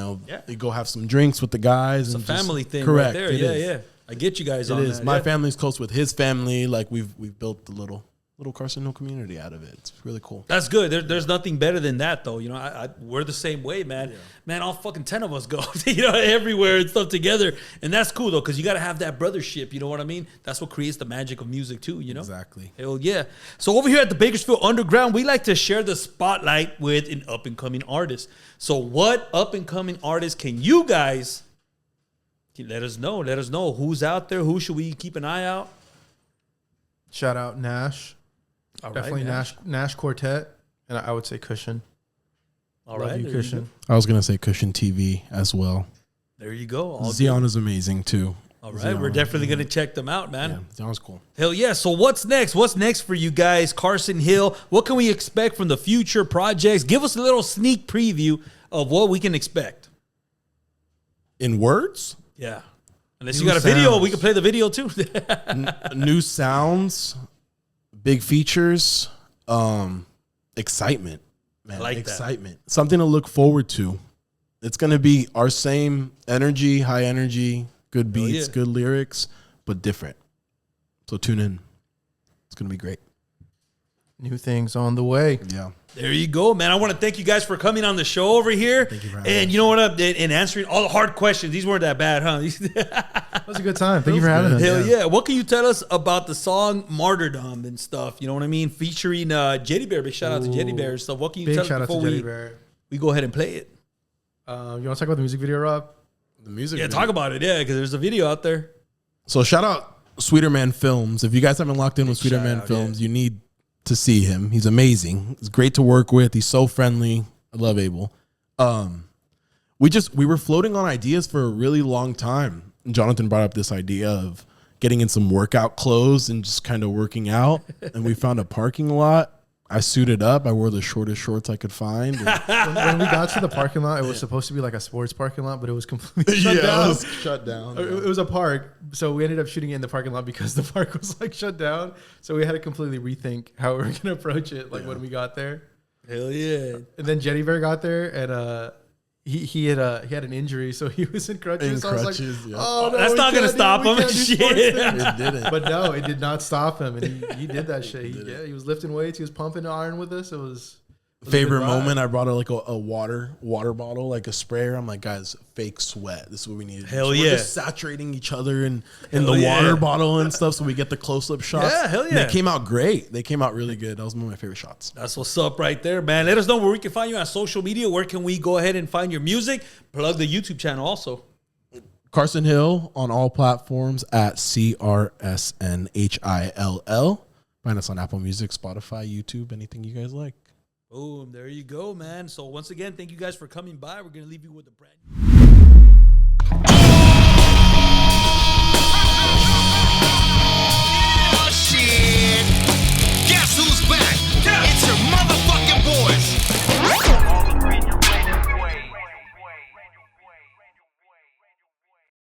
go have some drinks with the guys. It's a family thing correct, right there. Yeah. I get you guys on that. My family's close with his family. Like we've built the little Carsonhill community out of it. It's really cool. That's good. There's nothing better than that, though. We're the same way, man. Yeah. Man, all fucking 10 of us go, everywhere and stuff together, and that's cool though, because you got to have that brothership. You know what I mean? That's what creates the magic of music too. Exactly. Hell yeah. So over here at the Bakersfield Underground, we like to share the spotlight with an up and coming artist. So what up and coming artist can you guys let us know? Let us know who's out there. Who should we keep an eye out? Shout out Nash. All Definitely right, Nash Quartet, and I would say Cushion. All Love right, you, Cushion. I was gonna say Cushion TV as well. There you go. Xeon is amazing too. All right, we're definitely gonna check them out, man. Yeah, Xeon's cool. Hell yeah. So what's next? What's next for you guys? Carsonhill, what can we expect from the future projects? Give us a little sneak preview of what we can expect. In words? Yeah. Unless you got a video, we can play the video too. New sounds, big features, excitement. Man, I like excitement. Something to look forward to. It's going to be our same energy, high energy, good beats, good lyrics, but different. So tune in. It's going to be great. New things on the way. Yeah. There you go, man. I want to thank you guys for coming on the show over here. Thank you for having and us. you know what? And answering all the hard questions. These weren't that bad, huh? That was a good time. Thank you for having us. Hell yeah. What can you tell us about the song Martyrdom and stuff? You know what I mean? Featuring Jetty Bear. Big shout out to Jetty Bear and stuff. What can you Big tell us shout out before to Jetty Bear. we go ahead and play it? You want to talk about the music video, Rob? The music. Yeah, video. talk about it. Yeah, because there's a video out there. So shout out Sweeter Man Films. If you guys haven't locked in with Sweeter Man Films, you need to see him. He's amazing. He's great to work with. He's so friendly. I love Abel. We were floating on ideas for a really long time. Jonathan brought up this idea of getting in some workout clothes and just kind of working out. And we found a parking lot. I suited up. I wore the shortest shorts I could find. When we got to the parking lot, it was supposed to be like a sports parking lot, but it was completely shut down. It was shut down. It was a park, so we ended up shooting it in the parking lot because the park was like shut down. So we had to completely rethink how we were gonna approach it. Like when we got there, Hell yeah. and then Jetty Bear got there, and he had an injury, so he was in crutches. In So I was crutches, like, yeah. oh no, That's we not gonna can't stop we him. can't do Shit. sports things. It didn't. But no, it did not stop him, and he did that shit. He was lifting weights. He was pumping iron with us. It was a Favorite good vibe. moment, I brought like a water bottle, like a sprayer. I'm like, guys, fake sweat. This is what we need. Hell so yeah. We're just saturating each other in Hell the yeah. water bottle and stuff, so we get the close up shots. Yeah, hell And yeah. they came out great. They came out really good. That was one of my favorite shots. That's what's up right there, man. Let us know where we can find you on social media. Where can we go ahead and find your music? Plug the YouTube channel also. Carsonhill on all platforms at CRSNHILL. Find us on Apple Music, Spotify, YouTube, anything you guys like. Boom. There you go, man. So once again, thank you guys for coming by. We're going to leave you with a brand new...